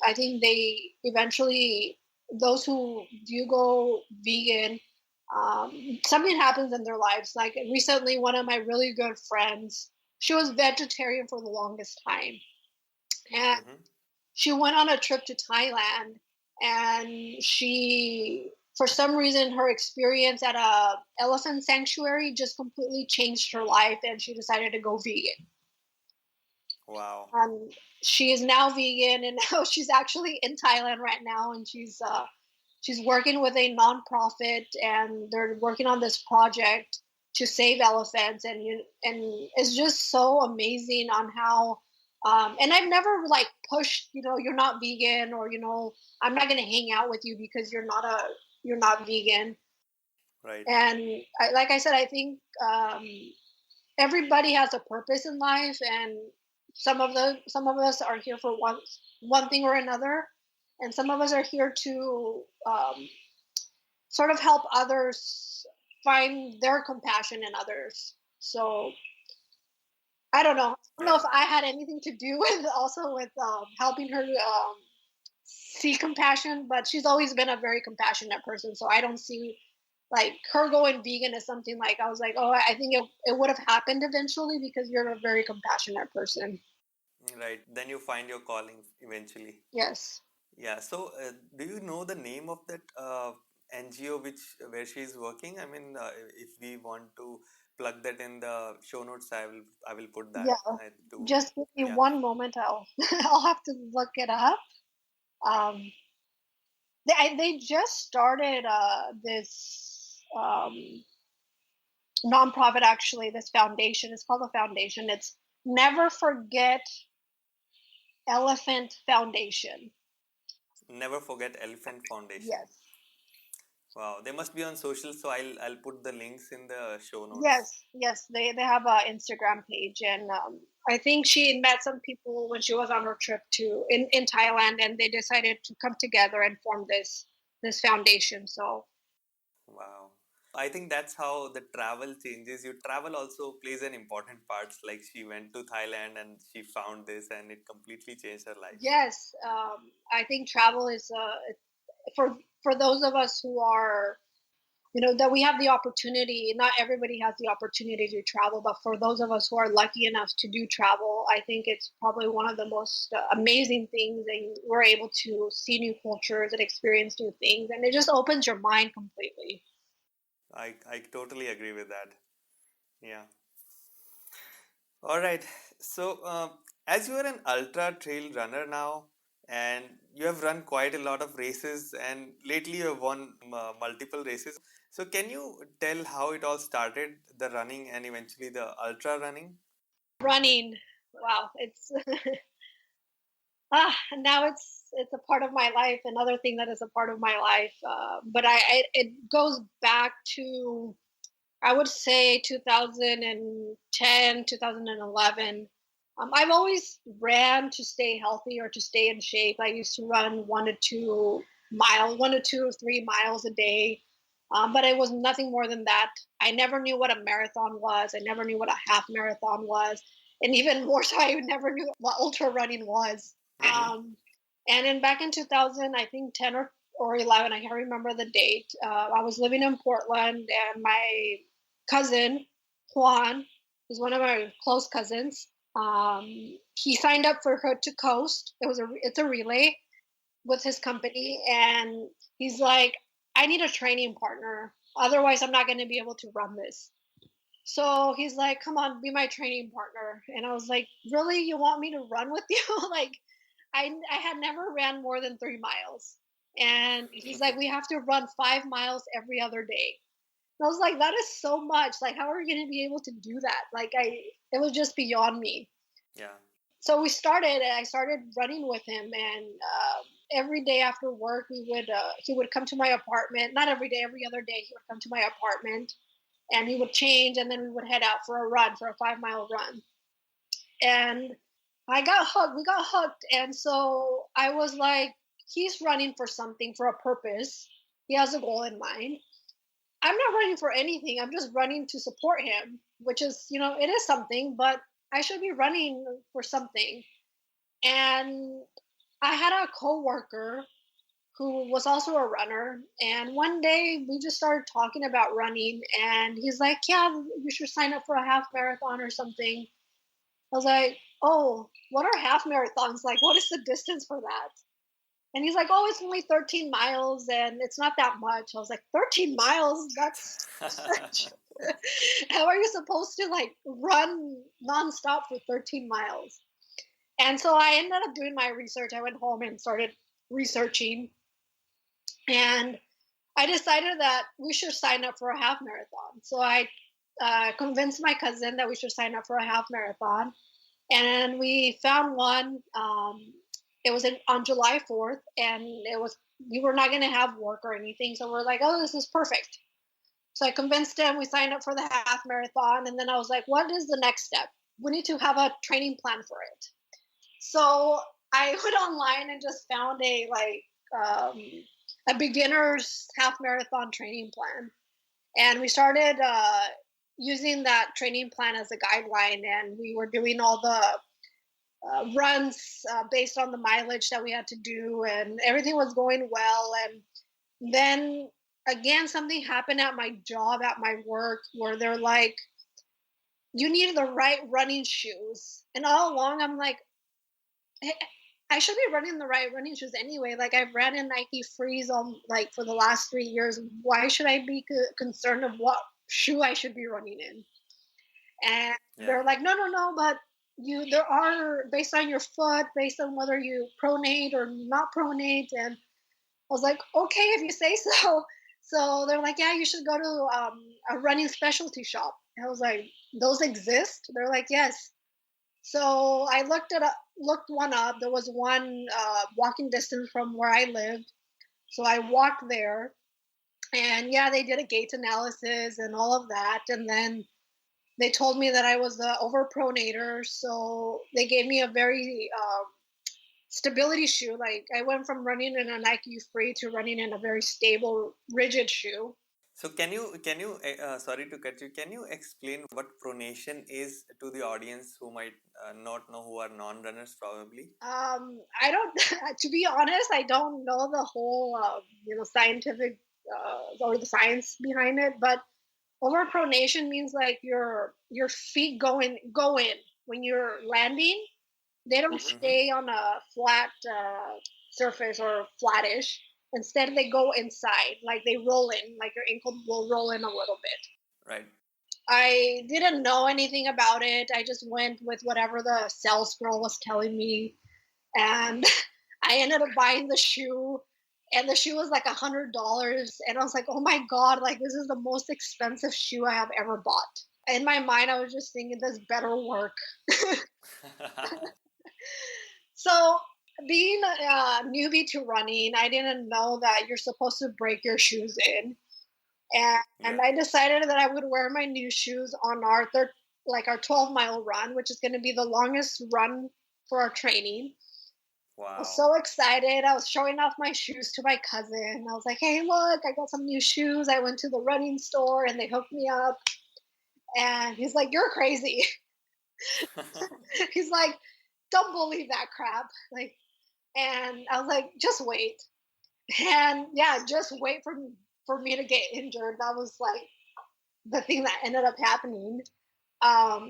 I think they eventually, those who do go vegan, something happens in their lives. Like recently, one of my really good friends, she was vegetarian for the longest time, and Mm-hmm. she went on a trip to Thailand, and she, for some reason, her experience at a elephant sanctuary just completely changed her life, and she decided to go vegan. Wow. She is now vegan, and now she's actually in Thailand right now, and she's working with a nonprofit, and they're working on this project to save elephants, and it's just so amazing on how. And I've never like pushed, you're not vegan, or I'm not gonna hang out with you because you're not vegan. Right. And like I said, I think everybody has a purpose in life, and some of us are here for one thing or another, and some of us are here to sort of help others find their compassion in others. So I don't know. I don't know Right. if I had anything to do with also with helping her see compassion, but she's always been a very compassionate person. So I don't see like her going vegan as something like I was like, oh, I think it would have happened eventually because you're a very compassionate person. Right. Then you find your calling eventually. Yes. Yeah. So, do you know the name of that NGO where she is working? I mean, if we want to plug that in the show notes, I will put that. Yeah. I do. Just give me Yeah. one moment. I'll I'll have to look it up. Um, they just started this nonprofit, actually, this foundation. It's called a foundation. It's Never Forget Elephant Foundation. Never forget Elephant Foundation. Yes. Wow, they must be on social, so I'll put the links in the show notes. Yes, they have a Instagram page, and I think she met some people when she was on her trip to in Thailand, and they decided to come together and form this. this foundation. So Wow. I think that's how the travel changes. You travel also plays an important part. Like she went to Thailand and she found this, and it completely changed her life. yes, I think travel is for those of us who are, that we have the opportunity. Not everybody has the opportunity to travel, but for those of us who are lucky enough to do travel, I think it's probably one of the most amazing things, and we're able to see new cultures and experience new things, and it just opens your mind completely. I totally agree with that. Yeah. All right. So, as you are an ultra trail runner now, and you have run quite a lot of races, and lately you have won multiple races. So, can you tell how it all started, the running and eventually the ultra running? Running, wow, it's now it's a part of my life. Another thing that is a part of my life, but it goes back to, I would say, 2010, 2011. I've always ran to stay healthy or to stay in shape. I used to run 1 to 2 miles, 1 to 2 or 3 miles a day, but it was nothing more than that. I never knew what a marathon was. I never knew what a half marathon was, and even more so, I never knew what ultra running was. Mm-hmm. And then back in 2000, I think 10 or 11, I can't remember the date. I was living in Portland, and my cousin Juan, who's one of my close cousins, he signed up for Hood to Coast. It's a relay with his company, and he's like, I need a training partner, otherwise I'm not going to be able to run this. So he's like, come on, be my training partner. And I was like, really, you want me to run with you? Like, I had never ran more than 3 miles. And he's like, we have to run 5 miles every other day. And I was like, that is so much. Like, how are we going to be able to do that? It was just beyond me. Yeah. So I started running with him. And every day after work, he would come to my apartment. Not every day, every other day, he would come to my apartment, and he would change, and then we would head out for a run, for a 5 mile run. And I got hooked. We got hooked. And so I was like, he's running for something, for a purpose. He has a goal in mind. I'm not running for anything. I'm just running to support him, which is, it is something, but I should be running for something. And I had a coworker who was also a runner. And one day we just started talking about running. And he's like, yeah, you should sign up for a half marathon or something. I was like, oh, what are half marathons? Like, what is the distance for that? And he's like, oh, it's only 13 miles and it's not that much. I was like, 13 miles? That's how are you supposed to like run nonstop for 13 miles? And so I ended up doing my research. I went home and started researching. And I decided that we should sign up for a half marathon. So I convinced my cousin that we should sign up for a half marathon. And we found one. It was on July 4th, and we were not going to have work or anything. So we're like, oh, this is perfect. So I convinced him. We signed up for the half marathon. And then I was like, what is the next step? We need to have a training plan for it. So I went online and just found a beginner's half marathon training plan. And we started using that training plan as a guideline, and we were doing all the runs based on the mileage that we had to do, and everything was going well. And then again, something happened at my job, at my work, where they're like, you need the right running shoes. And all along, I'm like, hey, I should be running the right running shoes anyway. Like, I've ran in Nike Freeze like for the last 3 years. Why should I be concerned of what shoe I should be running in? And they're like, no, but there are, based on your foot, based on whether you pronate or not pronate. And I was like, okay, if you say so. So they're like, yeah, you should go to a running specialty shop. And I was like, those exist? They're like, yes. So I looked one up. There was one walking distance from where I lived. So I walked there, and yeah, they did a gait analysis and all of that. And then they told me that I was the overpronator. So they gave me a very stability shoe. Like I went from running in a Nike Free to running in a very stable, rigid shoe. So can you sorry to cut you. Can you explain what pronation is to the audience who might not know, who are non-runners probably? I don't. To be honest, I don't know the whole scientific or the science behind it. But overpronation means like your feet go in when you're landing. They don't stay on a flat surface or flattish. Instead, they go inside, like they roll in, like your ankle will roll in a little bit. Right. I didn't know anything about it. I just went with whatever the sales girl was telling me, and I ended up buying the shoe. And the shoe was like $100, and I was like, "Oh my god! Like this is the most expensive shoe I have ever bought." In my mind, I was just thinking, "This better work." So, being a newbie to running, I didn't know that you're supposed to break your shoes in, and Yeah. I decided that I would wear my new shoes on our our 12-mile run, which is going to be the longest run for our training. I was Wow. so excited. I was showing off my shoes to my cousin. I was like, "Hey, look, I got some new shoes. I went to the running store and they hooked me up." And he's like, "You're crazy." He's like, "Don't believe that crap." Like, and I was like, "Just wait." And yeah, just wait for me to get injured. That was like the thing that ended up happening.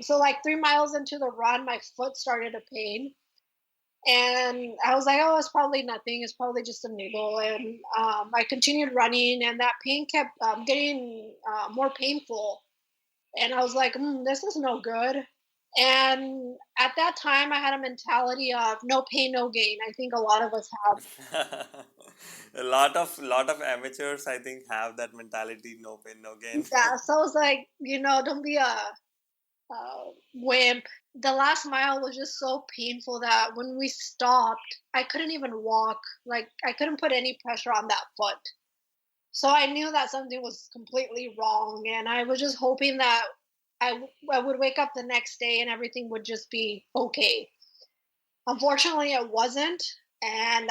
So like 3 miles into the run, my foot started to pain, and I was like, "Oh, it's probably nothing. It's probably just a niggle." And I continued running, and that pain kept getting more painful. And I was like, "This is no good." And at that time, I had a mentality of no pain, no gain. I think a lot of us have. A lot of amateurs I think have that mentality, no pain, no gain. Yeah, so I was like, don't be a wimp. The last mile was just so painful that when we stopped, I couldn't even walk. Like, I couldn't put any pressure on that foot. So I knew that something was completely wrong. And I was just hoping that I would wake up the next day and everything would just be okay. Unfortunately, it wasn't. And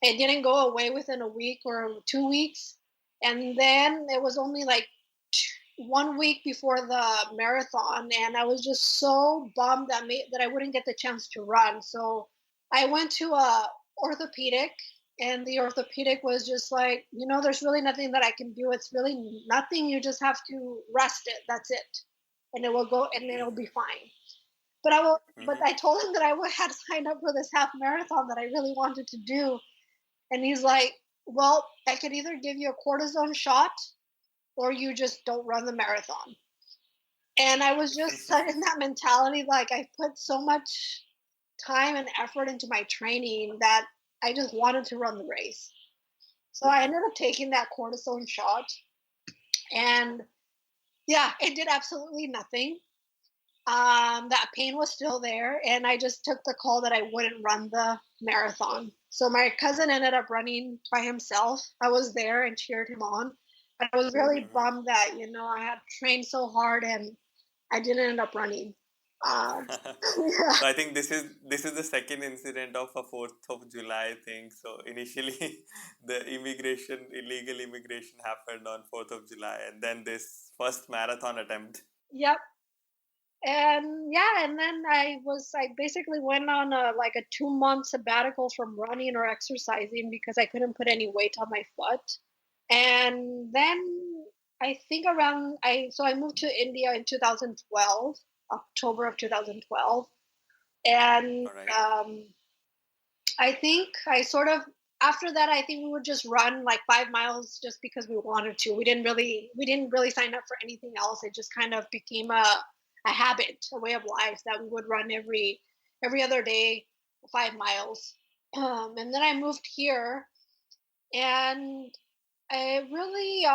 it didn't go away within a week or 2 weeks. And then it was only like 1 week before the marathon, and I was just so bummed that I wouldn't get the chance to run. So I went to a orthopedic, and the orthopedic was just like, there's really nothing that I can do. It's really nothing. You just have to rest it. That's it, and it will go, and it'll be fine. But but I told him that had signed up for this half marathon that I really wanted to do, and he's like, "Well, I could either give you a cortisone shot or you just don't run the marathon." And I was just set in that mentality. Like I put so much time and effort into my training that I just wanted to run the race. So I ended up taking that cortisone shot, and yeah, it did absolutely nothing. That pain was still there, and I just took the call that I wouldn't run the marathon. So my cousin ended up running by himself. I was there and cheered him on. But I was really bummed that I had trained so hard and I didn't end up running. Yeah, So I think this is the second incident of a 4th of July thing. So initially, the illegal immigration happened on 4th of July, and then this first marathon attempt. yep. And yeah, and then I basically went on a 2 month sabbatical from running or exercising because I couldn't put any weight on my foot. And then I think I moved to India in 2012, October of 2012, and All right. I think I sort of after that I think we would just run like 5 miles just because we wanted to. We didn't really sign up for anything else. It just kind of became a habit, a way of life that we would run every other day, 5 miles. And then I moved here, and it really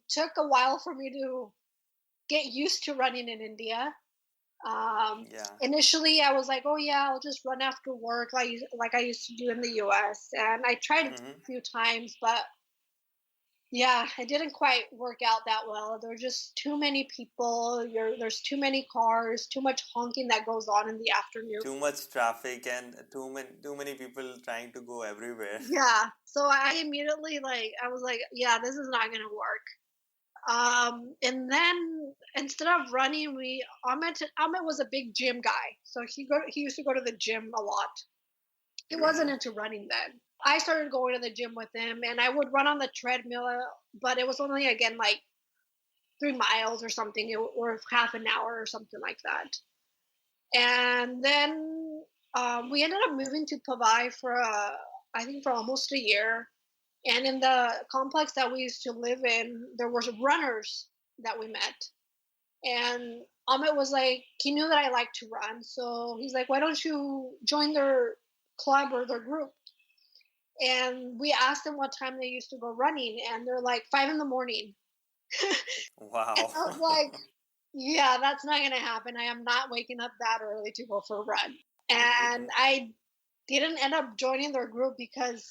took a while for me to get used to running in India. Yeah. Initially, I was like, "Oh yeah, I'll just run after work, like I used to do in the U.S." And I tried it a few times, but Yeah, it didn't quite work out that well. There were just too many people. There's too many cars, too much honking that goes on in the afternoon. Too much traffic and too many people trying to go everywhere. Yeah, so I immediately I was like, yeah, this is not gonna work. And then instead of running, Ahmed was a big gym guy, so he used to go to the gym a lot. He wasn't into running then. I started going to the gym with him, and I would run on the treadmill, but it was only again like 3 miles or something, or half an hour or something like that. And then we ended up moving to Pavai I think for almost a year. And in the complex that we used to live in, there was runners that we met. And Amit was like, he knew that I liked to run, so he's like, why don't you join their club or their group? And we asked them what time they used to go running, and they're like 5 in the morning. And Wow. I was like, yeah, that's not going to happen. I am not waking up that early to go for a run. And I didn't end up joining their group because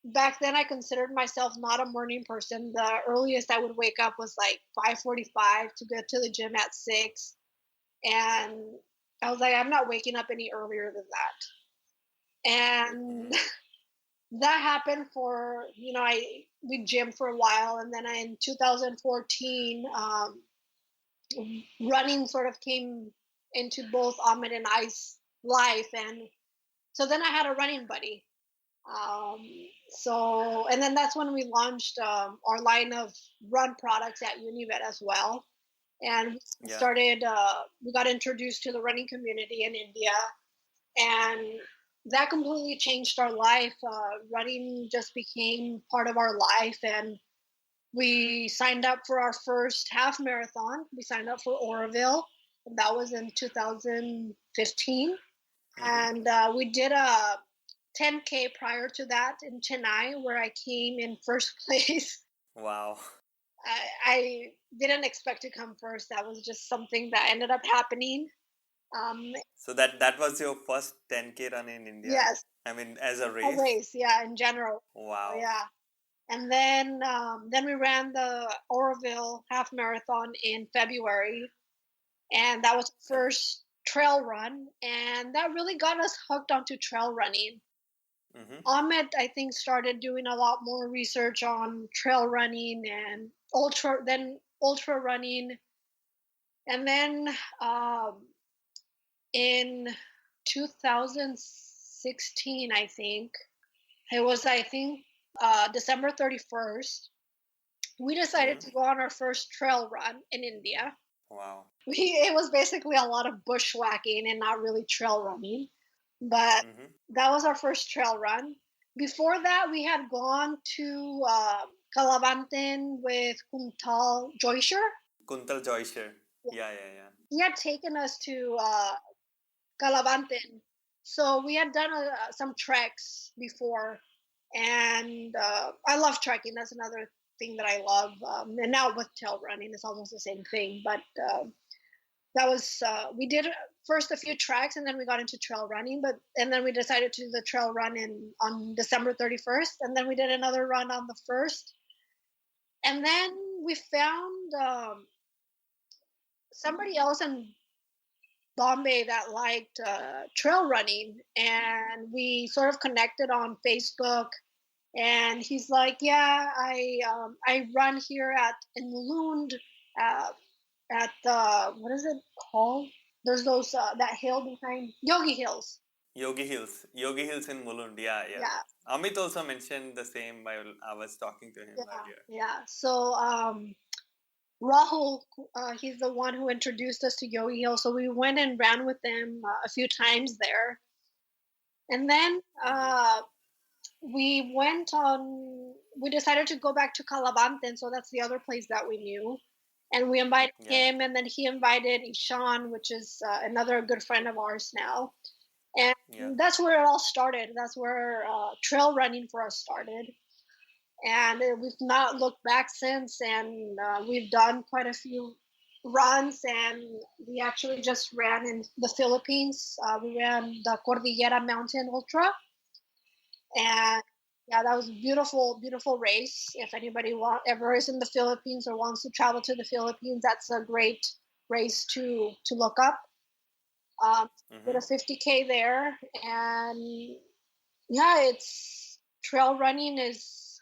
back then I considered myself not a morning person. The earliest I would wake up was like 5:45 to get to the gym at 6. And I was like, I'm not waking up any earlier than that. And that happened for, we gymmed for a while. And then in 2014, running sort of came into both Ahmed and I's life. And so then I had a running buddy. And then that's when we launched our line of run products at Univet as well. And Yeah. we got introduced to the running community in India. And that completely changed our life. Running just became part of our life. And we signed up for our first half marathon. We signed up for Oroville. And that was in 2015. And we did a 10K prior to that in Chennai, where I came in first place. Wow. I didn't expect to come first. That was just something that ended up happening. So that was your first 10K run in India? Yes. I mean, as a A race? race, yeah, in general. Wow. Yeah. And then we ran the Oroville half marathon in February, and that was the first trail run, and that really got us hooked onto trail running. Ahmed, I think, started doing a lot more research on trail running and ultra running, and then in 2016, I think December 31st, we decided to go on our first trail run in India. Wow. It was basically a lot of bushwhacking and not really trail running, but that was our first trail run. Before that, we had gone to Kalabantin with Kuntal Joysher. Kuntal Joysher. Yeah. He had taken us to Kalabantin. So we had done some treks before, and I love trekking. That's another thing that I love. And now with trail running, it's almost the same thing. But that was we did first a few treks, and then we got into trail running. And then we decided to do the trail run on December 31st, and then we did another run on the 1st. And then we found somebody else in Bombay that liked trail running, and we sort of connected on Facebook. And he's like, "Yeah, I run here in Lund at the, what is it called? There's those that hill behind Yogi Hills." Yogi Hills in Mulund. Yeah. Amit also mentioned the same while I was talking to him earlier. Yeah. So Rahul, he's the one who introduced us to Yogi Hill. So we went and ran with them a few times there. And then we decided to go back to Calabanten. So that's the other place that we knew. And we invited him, and then he invited Ishan, which is another good friend of ours now. And that's where it all started. That's where trail running for us started. And we've not looked back since, and we've done quite a few runs, and we actually just ran in the Philippines. We ran the Cordillera Mountain Ultra, and Yeah, that was a beautiful, beautiful race. If anybody ever is in the Philippines or wants to travel to the Philippines, that's a great race to look up. Did a Mm-hmm. 50K there, and yeah, it's trail running is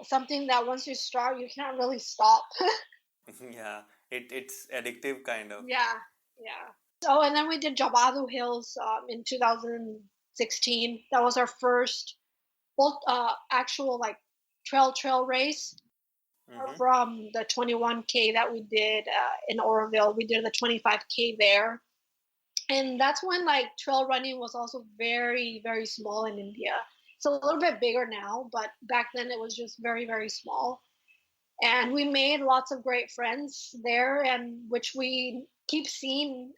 something that once you start, you can't really stop. Yeah, it's addictive kind of. Yeah, yeah. So, and then we did Jabadu Hills in 2016. That was our first actual like trail race. Mm-hmm. From the 21K that we did in Oroville, we did the 25K there, and that's when like trail running was also very very small in India. It's a little bit bigger now, but back then it was just very very small. And we made lots of great friends there, and which we keep seeing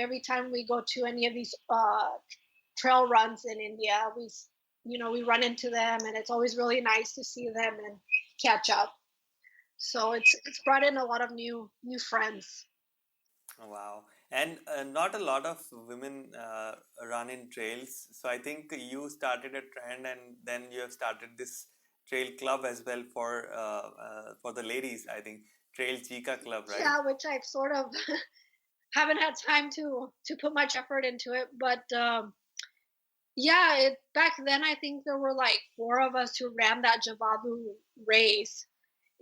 every time we go to any of these trail runs in India. We run into them, and it's always really nice to see them and catch up. So it's brought in a lot of new friends. Wow. And not a lot of women run in trails. So I think you started a trend, and then you have started this trail club as well for the ladies. I think Trail Chica Club, right? Yeah, which I've sort of haven't had time to put much effort into it, but yeah, back then I think there were like four of us who ran that Javabu race,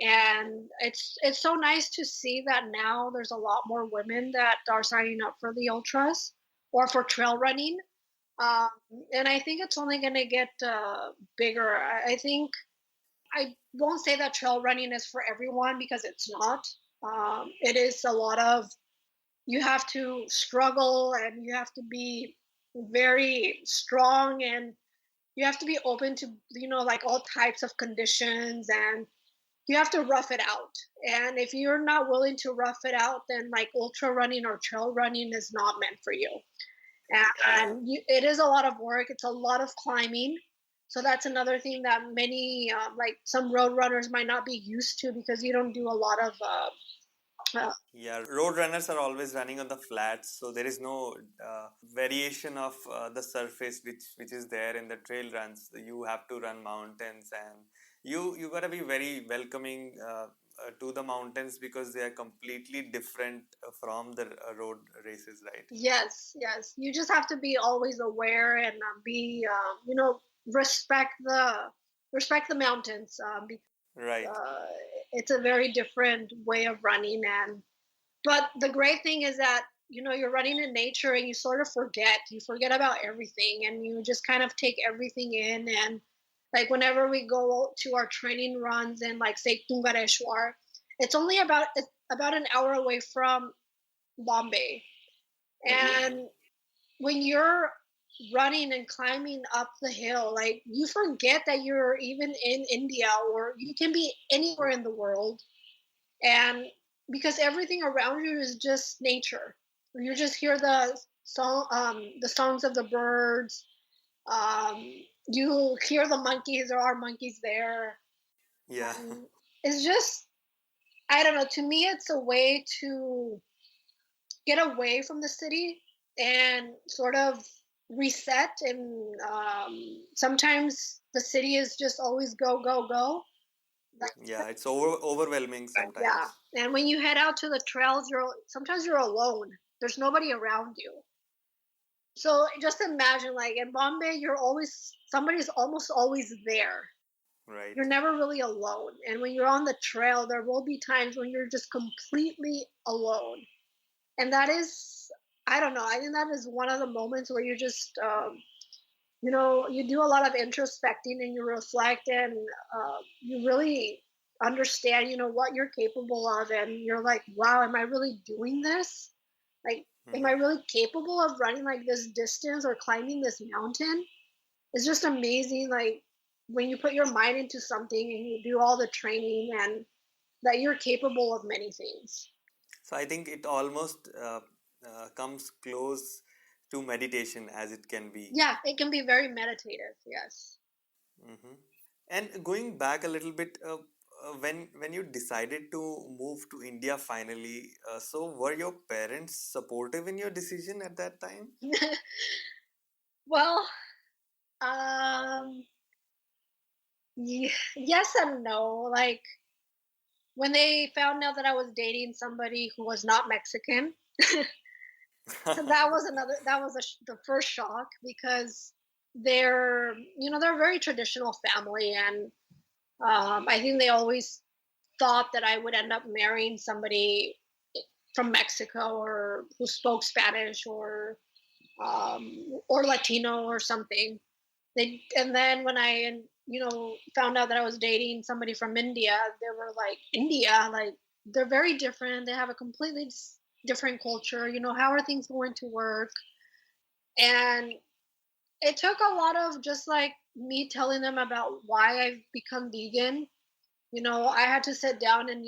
and it's so nice to see that now there's a lot more women that are signing up for the ultras or for trail running. Um, and I think it's only going to get bigger. I think I won't say that trail running is for everyone because it's not. It is a lot of you have to struggle and you have to be very strong and you have to be open to like all types of conditions and you have to rough it out. And if you're not willing to rough it out, then like ultra running or trail running is not meant for you. Yeah. It is a lot of work. It's a lot of climbing. So that's another thing that many, like some road runners, might not be used to because you don't do a lot of. Yeah, road runners are always running on the flats, so there is no variation of the surface which is there in the trail runs. You have to run mountains, and you gotta be very welcoming to the mountains because they are completely different from the road races, right? Yes, yes. You just have to be always aware and be, respect the mountains because Right. uh, it's a very different way of running. And but the great thing is that you're running in nature and you sort of forget about everything and you just kind of take everything in. And like whenever we go to our training runs in like say Tungareshwar, it's about an hour away from Bombay. Mm-hmm. And when you're running and climbing up the hill, like you forget that you're even in India or you can be anywhere in the world. And because everything around you is just nature, you just hear the songs of the birds. You hear the monkeys. There are monkeys there. Yeah. It's just, I don't know. To me, it's a way to get away from the city and sort of reset. And sometimes the city is just always go go go. Yeah, it's overwhelming Yeah, sometimes. and when you head out to the trails, you're alone. There's nobody around you. So just imagine, like in Bombay, somebody's almost always there. You're Right. never really alone. And when you're on the trail, there will be times when you're just completely alone. And that is, I don't know. I think that is one of the moments where you just, you do a lot of introspecting and you reflect and you really understand, what you're capable of. And you're like, wow, am I really doing this? Like, am I Mm-hmm. really capable of running like this distance or climbing this mountain? It's just amazing. Like, when you put your mind into something and you do all the training and that you're capable of many things. So I think it almost comes close to meditation as it can be. Yeah, it can be very meditative. Yes. Hmm. And going back a little bit, when you decided to move to India finally, so were your parents supportive in your decision at that time? Well, um, Yes and no. Like when they found out that I was dating somebody who was not Mexican, that was another. That was the first shock because they're a very traditional family, and I think they always thought that I would end up marrying somebody from Mexico or who spoke Spanish or Latino or something. And then when I found out that I was dating somebody from India, they were like, India, like they're very different. They have a completely different culture. How are things going to work? And it took a lot of just like me telling them about why I've become vegan. I had to sit down and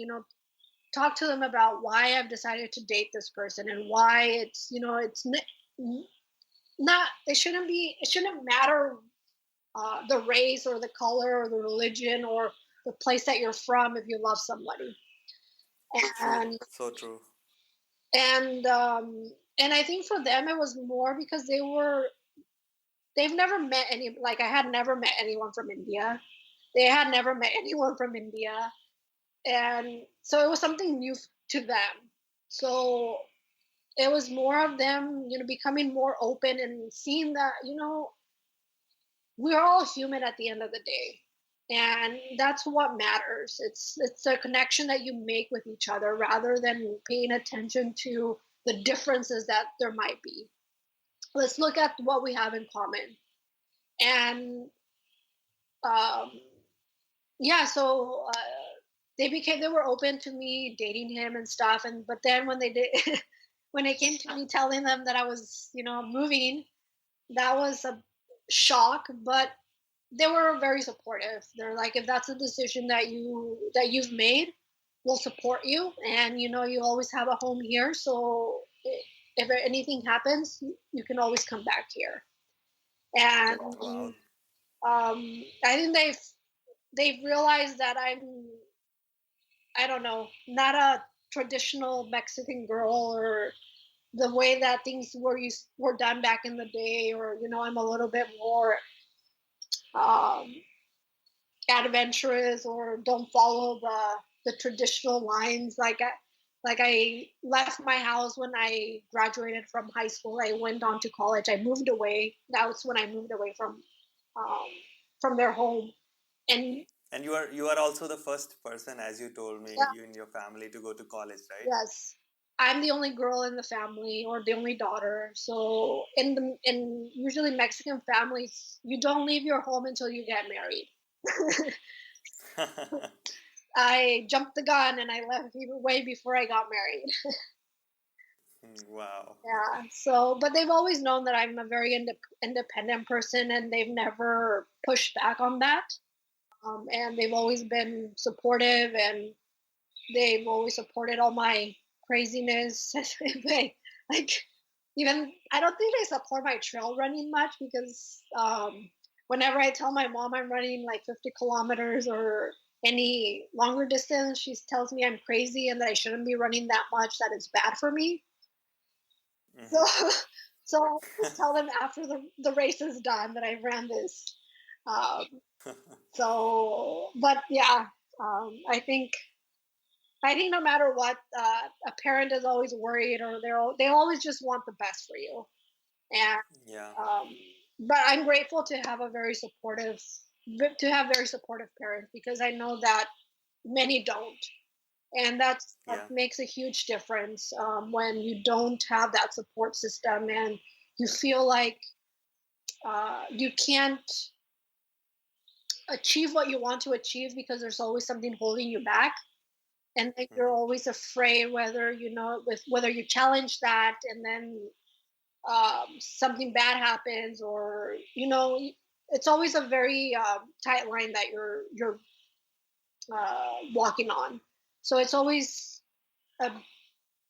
talk to them about why I've decided to date this person and why not it shouldn't matter the race or the color or the religion or the place that you're from if you love somebody. True, and so true. and I think for them it was more because they've never met any, like I had never met anyone from India. They had never met anyone from India, and so it was something new to them. So it was more of them becoming more open and seeing that we're all human at the end of the day, and that's what matters. It's a connection that you make with each other rather than paying attention to the differences that there might be. Let's look at what we have in common. And um, yeah, so they were open to me dating him and stuff. And but then when they did when it came to me telling them that I was moving, that was a shock. But they were very supportive. They're like, if that's a decision that you've made, we'll support you, and you always have a home here. So if anything happens, you can always come back here. And Wow. I think they've realized that I don't know, not a traditional Mexican girl or the way that things were done back in the day, or I'm a little bit more um, adventurous or don't follow the traditional lines. Like I left my house when I graduated from high school. I went on to college. I moved away. That's when I moved away um, from their home. And And you are also the first person, as you told me, yeah, you and your family to go to college, right? yes, I'm the only girl in the family or the only daughter. So in usually Mexican families, you don't leave your home until you get married. I jumped the gun and I left even way before I got married. Wow. Yeah. So, but they've always known that I'm a very independent person, and they've never pushed back on that. And they've always been supportive, and they've always supported all my craziness. Like, even I don't think they support my trail running much because whenever I tell my mom I'm running like 50 kilometers or any longer distance, she tells me I'm crazy and that I shouldn't be running that much. That it's bad for me. So, Hmm. so I'll just tell them after the race is done that I ran this. Um, but yeah, I think no matter what, a parent is always worried, or they always just want the best for you. And Yeah, um, but I'm grateful to have very supportive parents, because I know that many don't, and that yeah, makes a huge difference when you don't have that support system and you feel like you can't achieve what you want to achieve because there's always something holding you back, and then you're hmm, always afraid whether you challenge that, and then something bad happens, or it's always a very tight line that you're walking on. So it's always a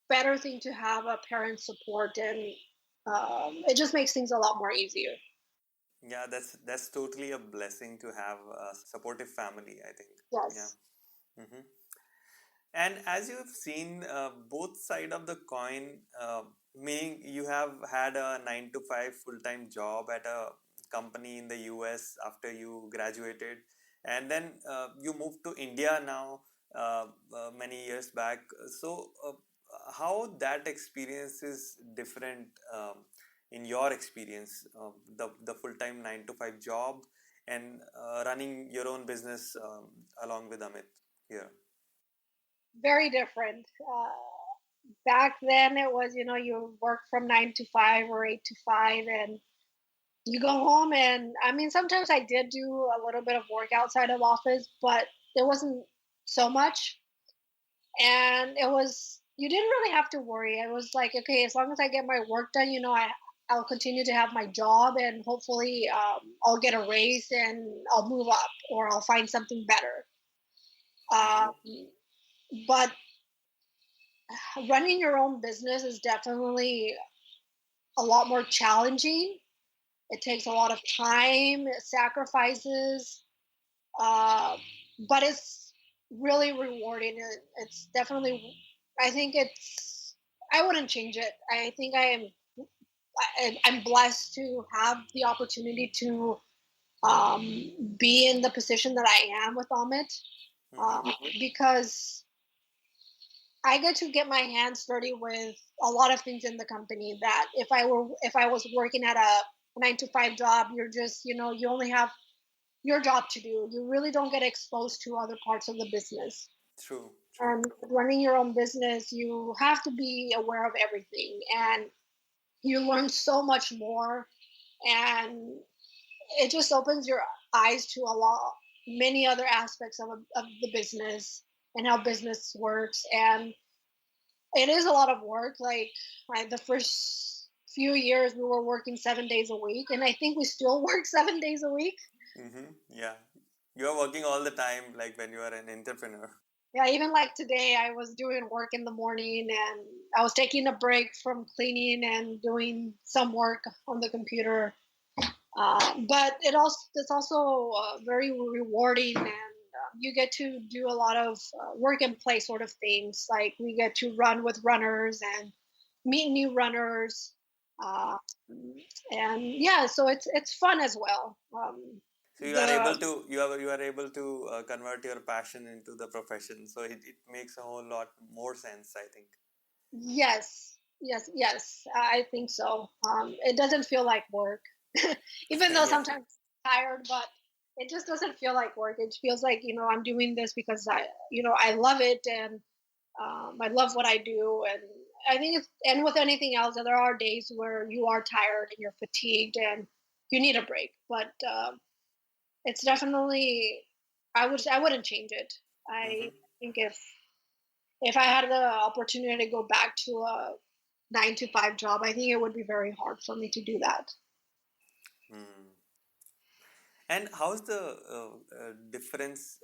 better thing to have a parent support, and it just makes things a lot more easier. yeah. That's totally a blessing to have a supportive family, I think. Yeah. Yes. Hmm. And as you have seen, both side of the coin, meaning you have had a 9 to 5 full time job at a company in the US after you graduated, and then you moved to India now, many years back. So, how that experience is different in your experience, the full time 9 to 5 job and running your own business along with Amit here. Very different. Back then, it was, you work from 9 to 5 or 8 to 5, and you go home. And I mean, sometimes I did do a little bit of work outside of office, but it wasn't so much. And it was, you didn't really have to worry. It was like, okay, as long as I get my work done, I'll continue to have my job, and hopefully I'll get a raise and I'll move up, or I'll find something better. Mm-hmm. Um, but running your own business is definitely a lot more challenging. It takes a lot of time, sacrifices, uh, but it's really rewarding. It's definitely, I think it's, I wouldn't change it. I think I'm blessed to have the opportunity to be in the position that I am with Amit, Mm-hmm. because I get to get my hands dirty with a lot of things in the company that if I was working at a 9 to 5 job, you're just, you only have your job to do. You really don't get exposed to other parts of the business. True, true. And running your own business, you have to be aware of everything, and you learn so much more, and it just opens your eyes to a lot many other aspects of the business and how business works. And it is a lot of work. Like, the first few years we were working 7 days a week, and I think we still work 7 days a week. Mm-hmm. Yeah, you are working all the time, like when you are an entrepreneur. Yeah, even like today, I was doing work in the morning, and I was taking a break from cleaning and doing some work on the computer. But it's also very rewarding, and you get to do a lot of work and play sort of things. Like, we get to run with runners and meet new runners, uh, and yeah, so it's fun as well. So you are able The to you are able to convert your passion into the profession. So it makes a whole lot more sense, I think. Yes, yes, yes, I think so. It doesn't feel like work, even though Yes. sometimes I'm tired, but it just doesn't feel like work. It feels like, I'm doing this because I love it, and I love what I do. And I think and with anything else, there are days where you are tired and you're fatigued and you need a break. But it's definitely, I wouldn't change it. I Mm-hmm. think if I had the opportunity to go back to a 9 to 5 job, I think it would be very hard for me to do that. Mm. And how's the difference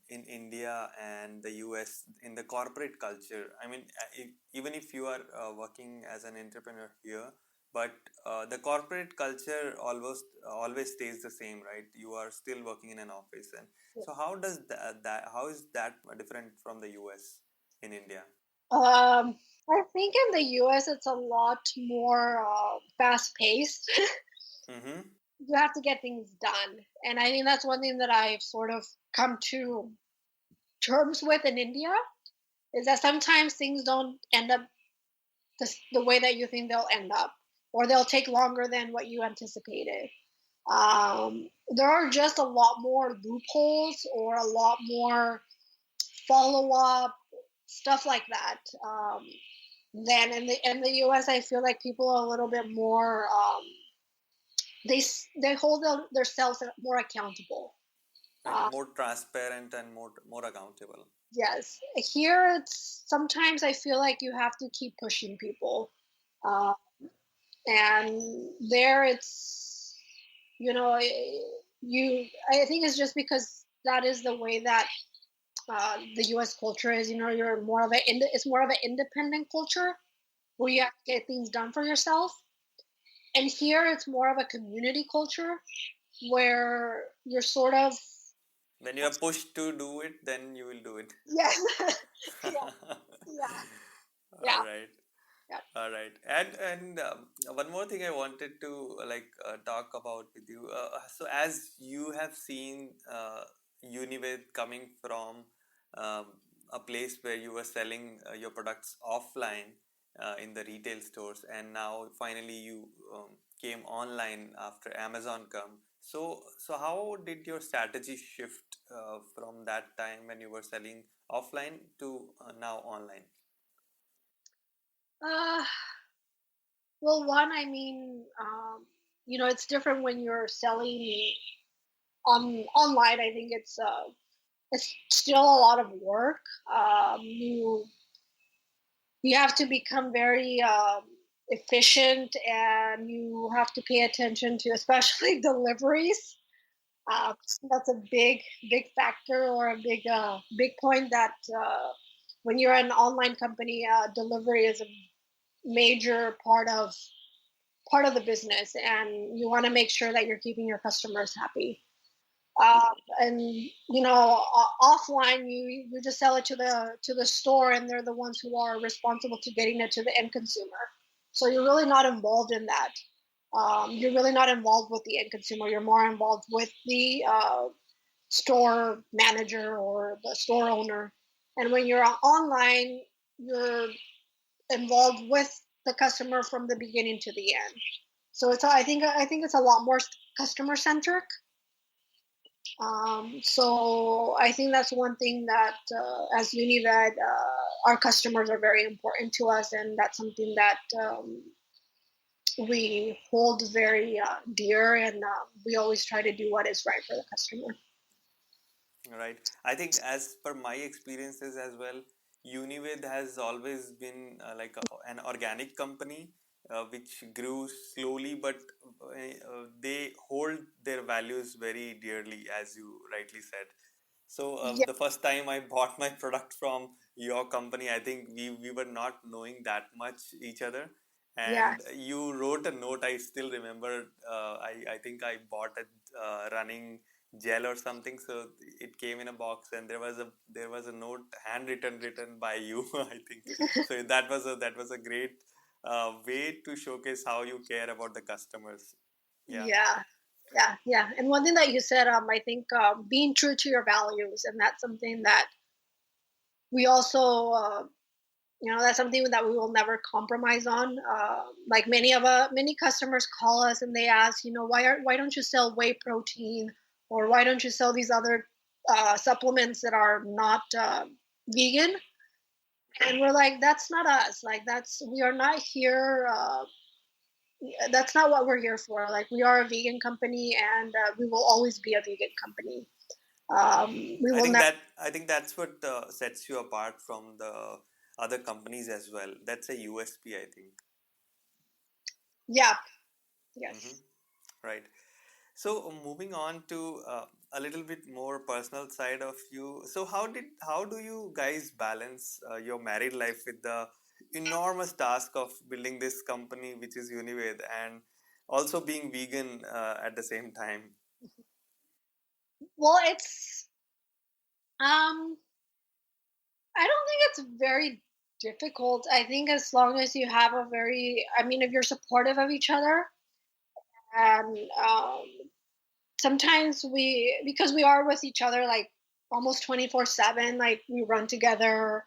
in India and the US in the corporate culture? I mean, even if you are working as an entrepreneur here, but the corporate culture always stays the same, right? You are still working in an office, and so how does that how is that different from the US in India? I think in the US it's a lot more fast paced. Mm-hmm. You have to get things done, and I think that's one thing that I've sort of come to terms with in India, is that sometimes things don't end up the way that you think they'll end up, or they'll take longer than what you anticipated. There are just a lot more loopholes, or a lot more follow up stuff like that. Than in the US, I feel like people are a little bit more. They hold themselves more accountable. Like Uh, more transparent and more accountable. yes, here it's sometimes I feel like you have to keep pushing people, uh, and there it's, you know you I think it's just because that is the way that the U.S. culture is. You're more of it's more of an independent culture where you have to get things done for yourself, and here it's more of a community culture where you're sort of, When you are pushed to do it, then you will do it. yes, yeah, yeah, All yeah, right. yeah. All right, and one more thing I wanted to talk about with you. So as you have seen Univid coming from um, a place where you were selling your products offline in the retail stores, and now finally you came online after Amazon come. So how did your strategy shift from that time when you were selling offline to now online? Uh, well, one, I mean, it's different when you're selling online. I think it's still a lot of work. You have to become very efficient, and you have to pay attention to especially deliveries. That's a big factor, or a big point, that when you're an online company, delivery is a major part of the business, and you want to make sure that you're keeping your customers happy. And offline, you just sell it to the store, and they're the ones who are responsible to getting it to the end consumer. So you're really not involved in that. You're really not involved with the end consumer. You're more involved with the store manager or the store owner. And when you're online, you're involved with the customer from the beginning to the end. So I think it's a lot more customer centric. So I think that's one thing that, as Univad, our customers are very important to us, and that's something that we hold very dear, and we always try to do what is right for the customer. Right. I think, as per my experiences as well, Univid has always been an organic company which grew slowly, but they hold their values very dearly, as you rightly said. So Yeah, the first time I bought my product from your company, I think we were not knowing that much each other. yeah, And you wrote a note. I still remember. I think I bought a running gel or something. So it came in a box, and there was a note handwritten written by you. I think so. That was a great way to showcase how you care about the customers. Yeah. yeah, yeah. And one thing that you said, I think, being true to your values, and that's something that we also, that's something that we will never compromise on. Like many customers call us and they ask, why don't you sell whey protein, or why don't you sell these other supplements that are not vegan? And we're like, that's not us. Like, we are not here. That's not what we're here for. Like, we are a vegan company, and we will always be a vegan company. We I will think never. that I think that's what sets you apart from the other companies as well. That's a USP, I think. Yeah. Mm-hmm. Yes. Right. So moving on to a little bit more personal side of you. So how do you guys balance your married life with the enormous task of building this company, which is Unived, and also being vegan at the same time? Well, it's um I don't think it's very difficult. I think as long as you have I mean, if you're supportive of each other, and sometimes because we are with each other like almost 24/7, like we run together,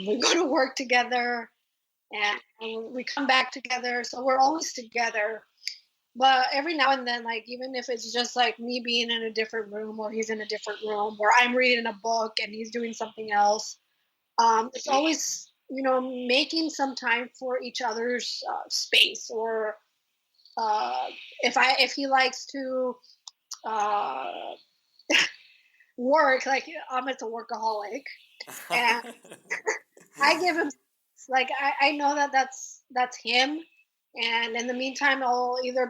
we go to work together, and we come back together. So we're always together. But every now and then, like, even if it's just like me being in a different room, or he's in a different room, or I'm reading a book and he's doing something else, it's always, making some time for each other's space. Or uh, if he likes to uh, work, like, I'm a workaholic, and I give him, like, I know that that's him. And in the meantime, I'll either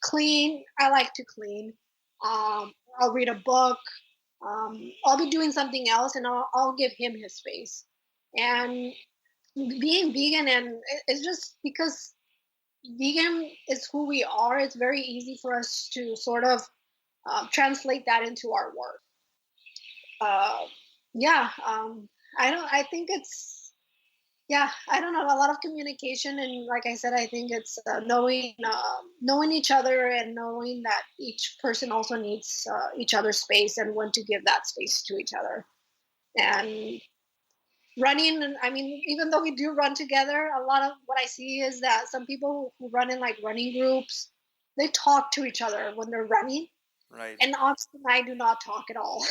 clean. I like to clean. I'll read a book. I'll be doing something else, and I'll give him his space. And being vegan, and it's just because vegan is who we are. It's very easy for us to sort of translate that into our work. Uh, yeah, I don't. I think it's. Yeah, I don't know, a lot of communication, and like I said, I think it's knowing each other and knowing that each person also needs each other's space and when to give that space to each other. And running, and I mean, even though we do run together, a lot of what I see is that some people who run in like running groups, they talk to each other when they're running, Right. and honestly, I do not talk at all.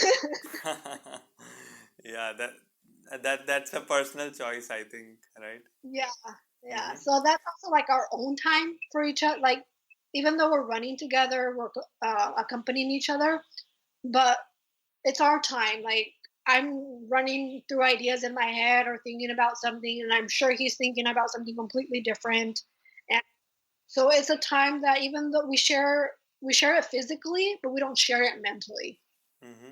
Yeah, that's a personal choice, I think, right? Yeah, yeah. Mm-hmm. So that's also like our own time for each other. Like, even though we're running together, we're accompanying each other, but it's our time. Like, I'm running through ideas in my head or thinking about something, and I'm sure he's thinking about something completely different. And so it's a time that even though we share it physically, but we don't share it mentally. Mm-hmm.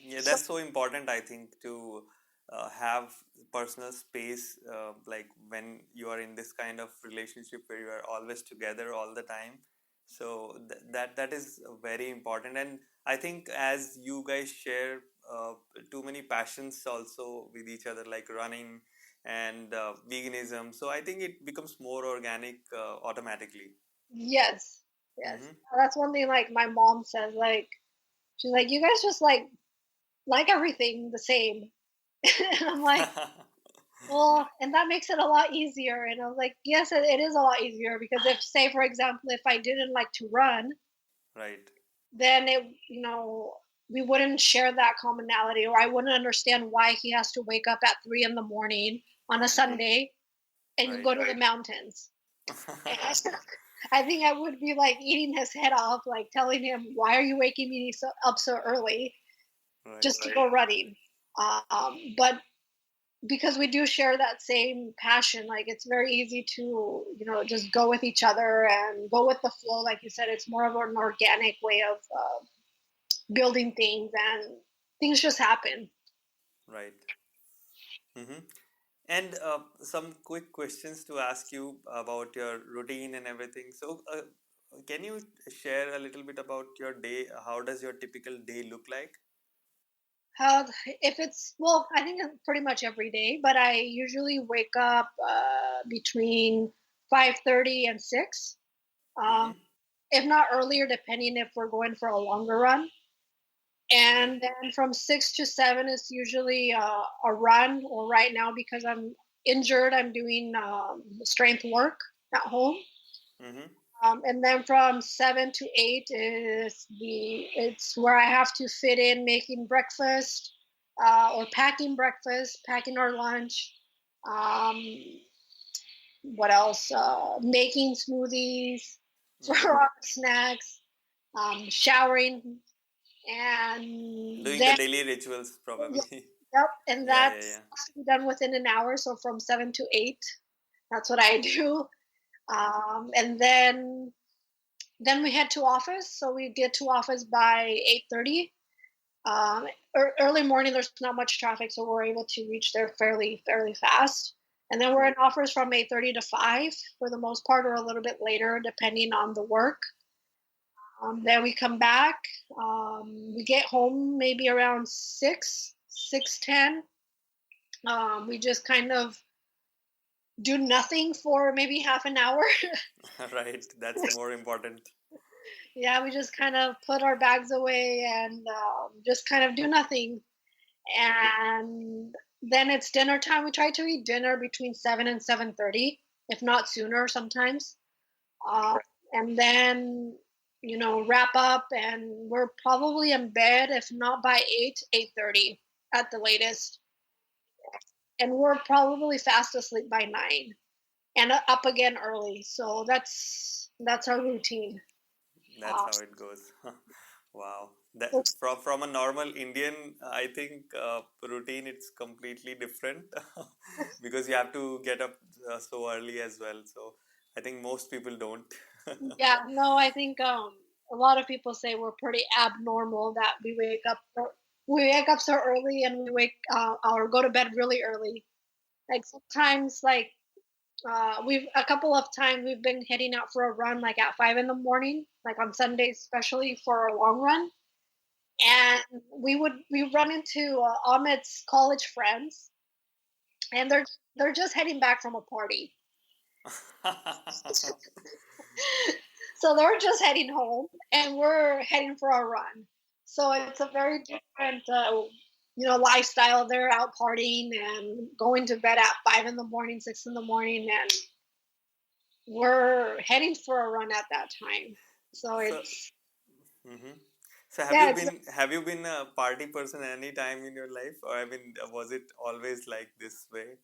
Yeah, So that's so important, I think, to have personal space, like when you are in this kind of relationship where you are always together all the time. So that is very important, and I think as you guys share too many passions also with each other, like running and veganism, so I think it becomes more organic automatically. yes, yes, Mm-hmm. that's one thing. Like my mom says, like she's like, you guys just like everything the same. And I'm like, well, and that makes it a lot easier. And I was like, yes, it is a lot easier because if, say, for example, if I didn't like to run, Right, then we wouldn't share that commonality, or I wouldn't understand why he has to wake up at 3 in the morning on a mm-hmm. Sunday and Right. go to the mountains. And I think I would be like eating his head off, like telling him, why are you waking me up so early Right. just to go running? But because we do share that same passion, like it's very easy to just go with each other and go with the flow. Like you said, it's more of an organic way of building things, and things just happen. Right. Mm-hmm. And some quick questions to ask you about your routine and everything. So, can you share a little bit about your day? How does your typical day look like? How if it's well, I think it's pretty much every day, but I usually wake up between 5:30 and 6, um, Mm-hmm. if not earlier, depending if we're going for a longer run. Right. And then from 6 to 7 is usually a run. Or right now, because I'm injured, I'm doing strength work at home. Mm-hmm. And then from 7 to 8 is it's where I have to fit in making breakfast, or packing breakfast, packing our lunch. Um, what else? Making smoothies for Mm-hmm. our snacks, showering, and Doing the then daily rituals, yeah, probably. yep, and Yeah, yeah, that's yeah. to be done within an hour. So from 7 to 8, that's what I do. And then we head to office. So we get to office by 8:30. Early morning, there's not much traffic, so we're able to reach there fairly fast. And then we're in office from 8:30 to 5 for the most part, or a little bit later, depending on the work. Then we come back. We get home maybe around 6:10. We just kind of do nothing for maybe half an hour. Right. That's more important. Yeah, we just kind of put our bags away and just kind of do nothing. And then it's dinner time. We try to eat dinner between 7 and 7:30, if not sooner sometimes. Uh, and then wrap up, and we're probably in bed if not by 8:30 at the latest, and we're probably fast asleep by 9 and up again early. So that's our routine. That's Uh, how it goes. Wow. That so from a normal Indian, I think routine it's completely different because you have to get up so early as well. So I think most people don't. yeah, no, I think a lot of people say we're pretty abnormal that we wake up so early, and we wake or go to bed really early. Like sometimes, like we've a couple of times we've been heading out for a run like at 5 in the morning, like on Sundays, especially for a long run. And we run into Ahmed's college friends, and they're just heading back from a party. So they're just heading home, and we're heading for a run. So it's a very different, lifestyle. They're out partying and going to bed at 5 in the morning, 6 in the morning, and we're heading for a run at that time. So So, it's hmm so yeah, it's have you been a party person any time in your life, or I mean, was it always like this way?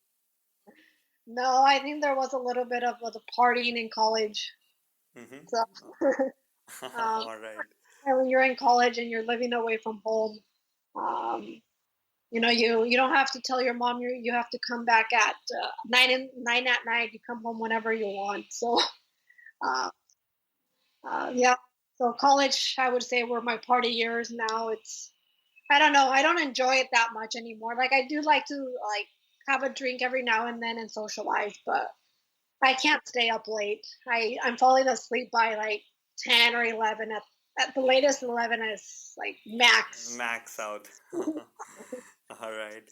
no. I think there was a little bit of the partying in college. So Mm-hmm. um, All right. and when you're in college and you're living away from home, um, you don't have to tell your mom you have to come back at 9 at night. You come home whenever you want. So uh, yeah. So college, I would say, were my party years. Now it's I don't know. I don't enjoy it that much anymore. Like I do like to like have a drink every now and then and socialize, but I can't stay up late. I'm falling asleep by like 10 or 11 at the latest. 11 is like max. Max out. All right.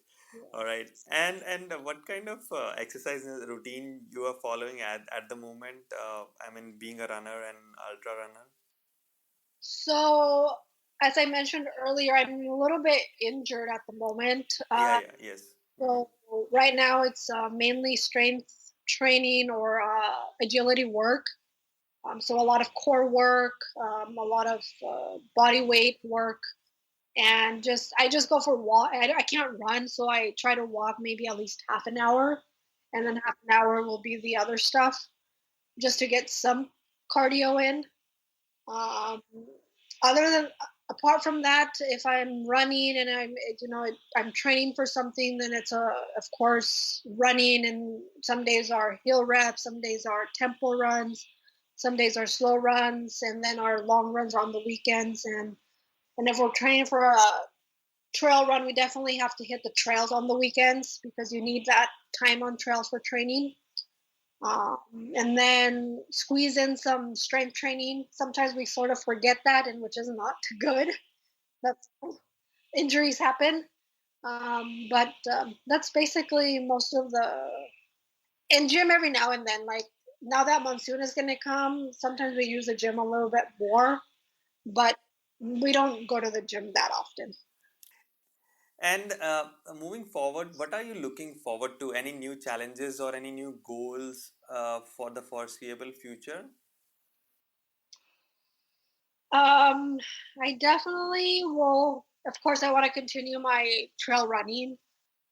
All right. And what kind of exercise routine you are following at the moment? I mean, being a runner and ultra runner. So as I mentioned earlier, I'm a little bit injured at the moment. Yeah. Yeah. Yes. Mm-hmm. So right now it's mainly strength training or agility work. So a lot of core work, a lot of body weight work, and I just go for walk. I can't run, so I try to walk maybe at least half an hour, and then half an hour will be the other stuff, just to get some cardio in. Um, other than apart from that, if I'm running and I'm training for something, then it's of course running, and some days are hill reps, some days are tempo runs, some days are slow runs, and then our long runs on the weekends. And if we're training for a trail run, we definitely have to hit the trails on the weekends because you need that time on trails for training. And then squeeze in some strength training. Sometimes we sort of forget that, and which is not good. That's injuries happen. But that's basically most of the in gym every now and then. Like now that monsoon is going to come, sometimes we use the gym a little bit more, but we don't go to the gym that often. And moving forward, what are you looking forward to? Any new challenges or any new goals for the foreseeable future? Um, I definitely will. Of course, I want to continue my trail running.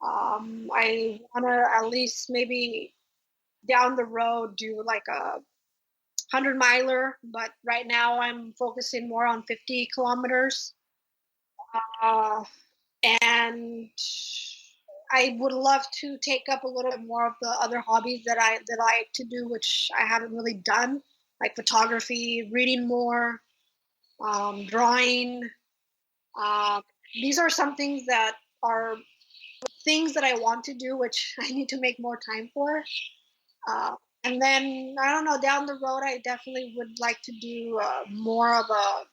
I want to at least maybe down the road do like a 100 miler, but right now I'm focusing more on 50 kilometers. Uh, and I would love to take up a little bit more of the other hobbies that I like to do, which I haven't really done, like photography, reading more, drawing. Um, these are some things that are things that I want to do, which I need to make more time for. And then I don't know, down the road, I definitely would like to do more of a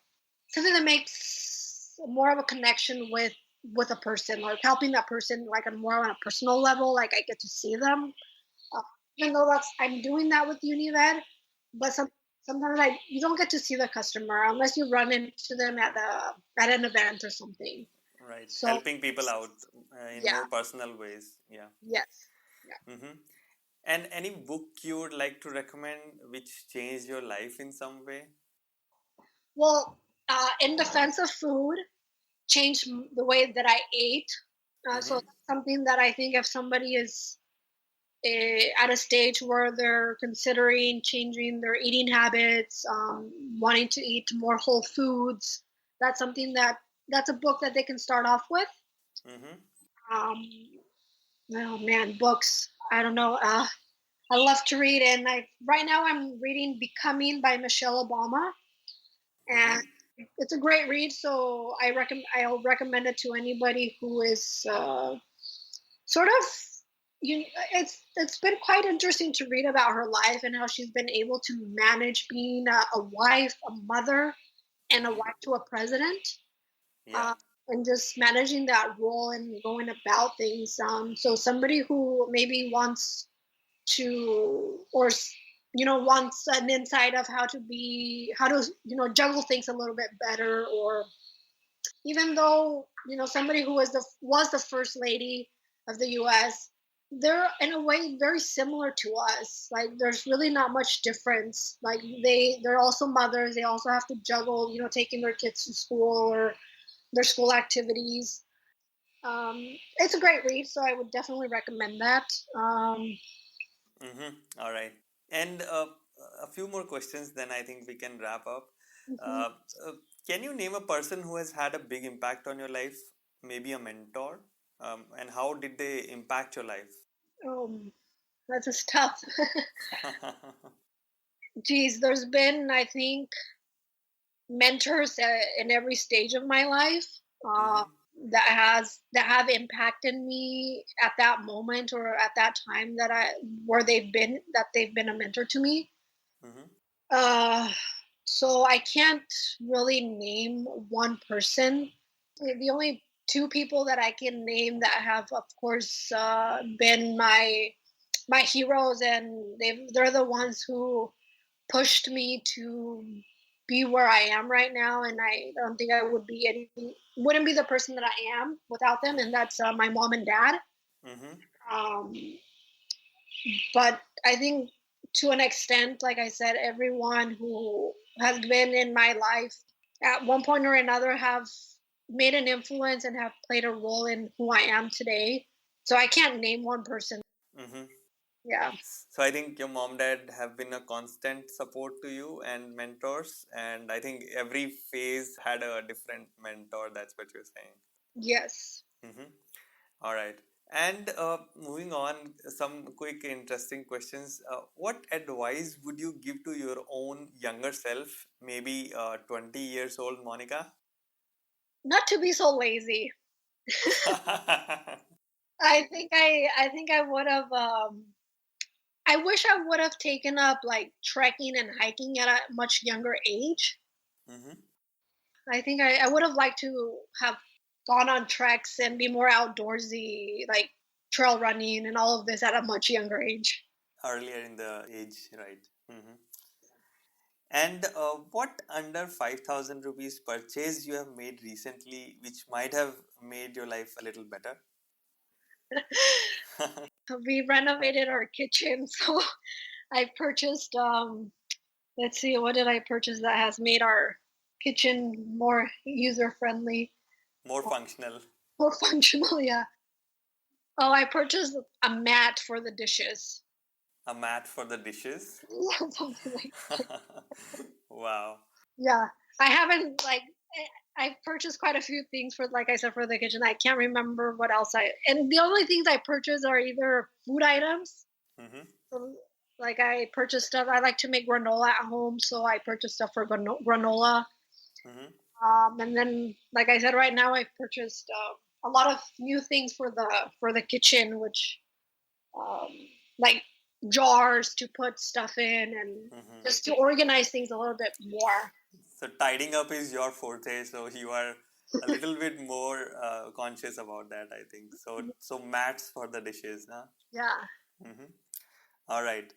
something that makes more of a connection with a person, like helping that person like on more on a personal level, like I get to see them. Uh, Even though that's I'm doing that with UniVed, but sometimes you don't get to see the customer unless you run into them at an event or something. Right. So Helping people out in yeah, more personal ways. Yeah. yes. Yeah. Mm-hmm. And any book you would like to recommend which changed your life in some way? Well, in defense of food, changed the way that I ate. So Mm-hmm. that's something that I think if somebody is at a stage where they're considering changing their eating habits, wanting to eat more whole foods, that's something that's a book that they can start off with. Mm-hmm. Um, oh man, books. I don't know. I love to read, and I right now I'm reading "Becoming" by Michelle Obama, Mm-hmm. and it's a great read. So I'll recommend it to anybody who is sort of it's been quite interesting to read about her life and how she's been able to manage being a wife, a mother, and a wife to a president. Yeah. and just managing that role and going about things. So somebody who maybe wants to, or wants an insight of how to juggle things a little bit better, or even though somebody who was the first lady of the U.S., they're in a way very similar to us. Like there's really not much difference. Like they're also mothers. They also have to juggle, taking their kids to school or their school activities. It's a great read, so I would definitely recommend that. Mm-hmm. All right. And a few more questions, then I think we can wrap up. Mhm. Uh, uh, can you name a person who has had a big impact on your life? Maybe a mentor? And how did they impact your life? That's just tough. Geez, there's been, I think, mentors in every stage of my life, uh, Mm-hmm. that have impacted me at that moment or at that time where they've been a mentor to me. Mm-hmm. Uh, so I can't really name one person. The only two people that I can name that have, of course, been my heroes, and they're the ones who pushed me to be where I am right now, and I don't think I wouldn't be the person that I am without them, and that's my mom and dad. Mm-hmm. Um, but I think to an extent, like I said, everyone who has been in my life at one point or another have made an influence and have played a role in who I am today. So I can't name one person. Mm-hmm. Yeah. So I think your mom dad have been a constant support to you and mentors, and I think every phase had a different mentor. That's what you're saying. Yes. Mm-hmm. All right. And moving on, some quick interesting questions. What advice would you give to your own younger self, maybe 20 years old Monica? Not to be so lazy. I think I would have I wish I would have taken up like trekking and hiking at a much younger age. Mm-hmm. I think I would have liked to have gone on treks and be more outdoorsy, like trail running and all of this at a much younger age. Earlier in the age, right? Mm-hmm. And what under 5,000 rupees purchase you have made recently, which might have made your life a little better? We renovated our kitchen, so I purchased let's see, what did I purchase that has made our kitchen more user friendly, More functional. more functional, yeah. Oh, I purchased a mat for the dishes. A mat for the dishes. Yeah, something like. Wow. Yeah, I haven't like I purchased quite a few things for, like I said, for the kitchen. I can't remember what else and the only things I purchase are either food items. Mm-hmm. So, like I purchased stuff. I like to make granola at home, so I purchased stuff for granola. Mm-hmm. And then, like I said, right now I've purchased a lot of new things for the kitchen, which um, like jars to put stuff in and Mm-hmm. just to organize things a little bit more. So tidying up is your forte, so you are a little bit more conscious about that, I think. So mats for the dishes, huh? Yeah. Mm-hmm. All right.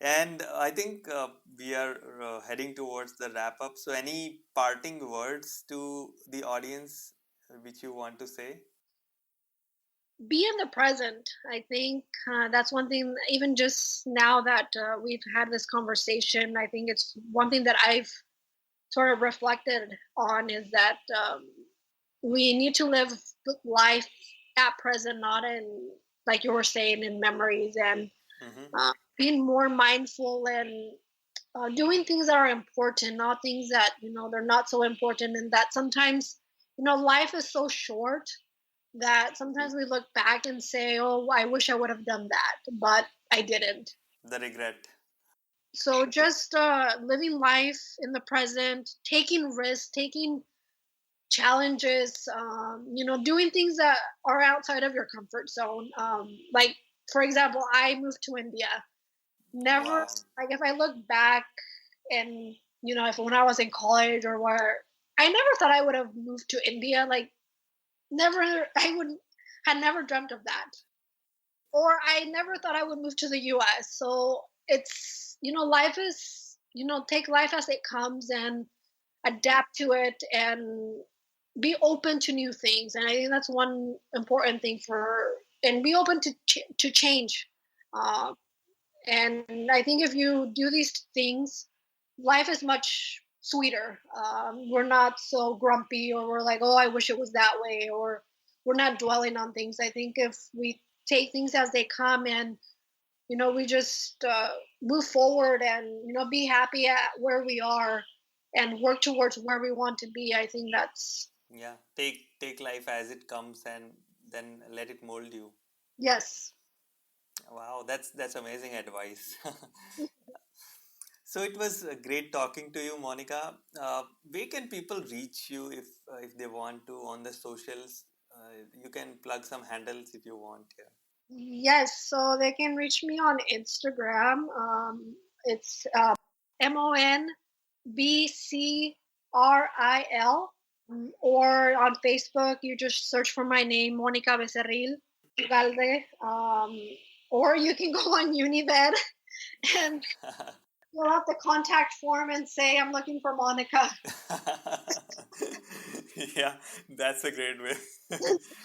And I think we are heading towards the wrap up. So any parting words to the audience which you want to say? Be in the present. I think that's one thing. Even just now that we've had this conversation, I think it's one thing that I've sort of reflected on is that we need to live life at present, not in, like you were saying, in memories, and Mm-hmm. being more mindful and doing things that are important, not things that they're not so important, and that sometimes life is so short that sometimes we look back and say, "Oh, I wish I would have done that, but I didn't." The regret. So just living life in the present, taking risks, taking challenges, doing things that are outside of your comfort zone. Like for example, I moved to India. Never, Wow. like if I look back and if when I was in college or where, I never thought I would have moved to India. Like had never dreamt of that. Or I never thought I would move to the US. So it's, life is, take life as it comes and adapt to it and be open to new things. And I think that's one important thing and be open to change. Uh, and I think if you do these things, life is much sweeter. We're not so grumpy, or we're like, oh, I wish it was that way, or we're not dwelling on things. I think if we take things as they come and we just move forward and be happy at where we are and work towards where we want to be, I think that's Yeah, take life as it comes and then let it mold you. yes. Wow, that's amazing advice. So it was great talking to you, Monica. Where can people reach you if they want to on the socials? You can plug some handles if you want. Yeah. Yes, so they can reach me on Instagram. It's MonBCRIL. Or on Facebook, you just search for my name, Monica Becerril Ugalde. Or you can go on Unimed and fill out the contact form and say, I'm looking for Monica. Yeah, that's a great way.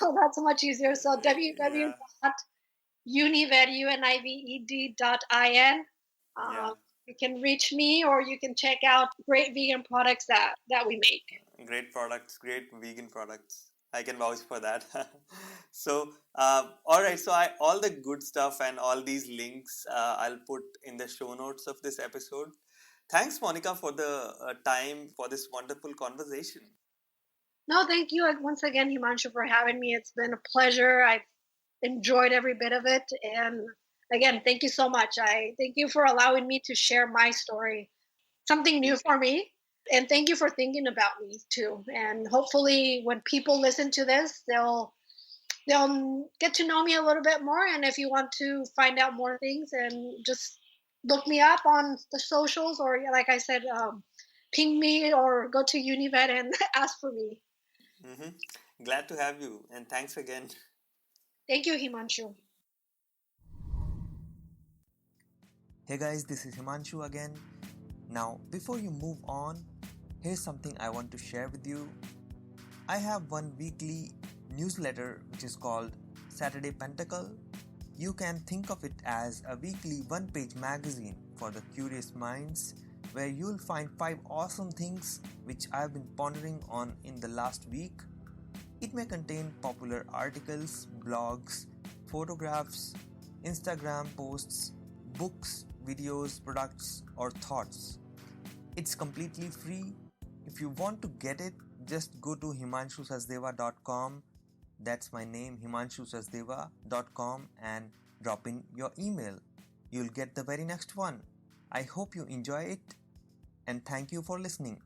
So that's much easier. So Yeah, www.unived.in. yeah. You can reach me, or you can check out great vegan products that we make. Great products, great vegan products. I can vouch for that. So, all right. So, all the good stuff and all these links I'll put in the show notes of this episode. Thanks, Monica, for the time for this wonderful conversation. No, thank you once again, Himanshu, for having me. It's been a pleasure. I've enjoyed every bit of it. And again, thank you so much. I thank you for allowing me to share my story, something new for me. And thank you for thinking about me too. And hopefully when people listen to this, they'll get to know me a little bit more. And if you want to find out more things, and just look me up on the socials, or like I said, ping me or go to Univet and ask for me. Glad to have you, and thanks again. Thank you, Himanshu. Hey guys, this is Himanshu again. Now, before you move on, here's something I want to share with you. I have one weekly newsletter which is called Saturday Pentacle. You can think of it as a weekly one-page magazine for the curious minds, where you'll find 5 awesome things which I've been pondering on in the last week. It may contain popular articles, blogs, photographs, Instagram posts, books, videos, products, or thoughts. It's completely free. If you want to get it, just go to himanshusasdeva.com. That's my name, himanshusasdeva.com, and drop in your email. You'll get the very next one. I hope you enjoy it, and thank you for listening.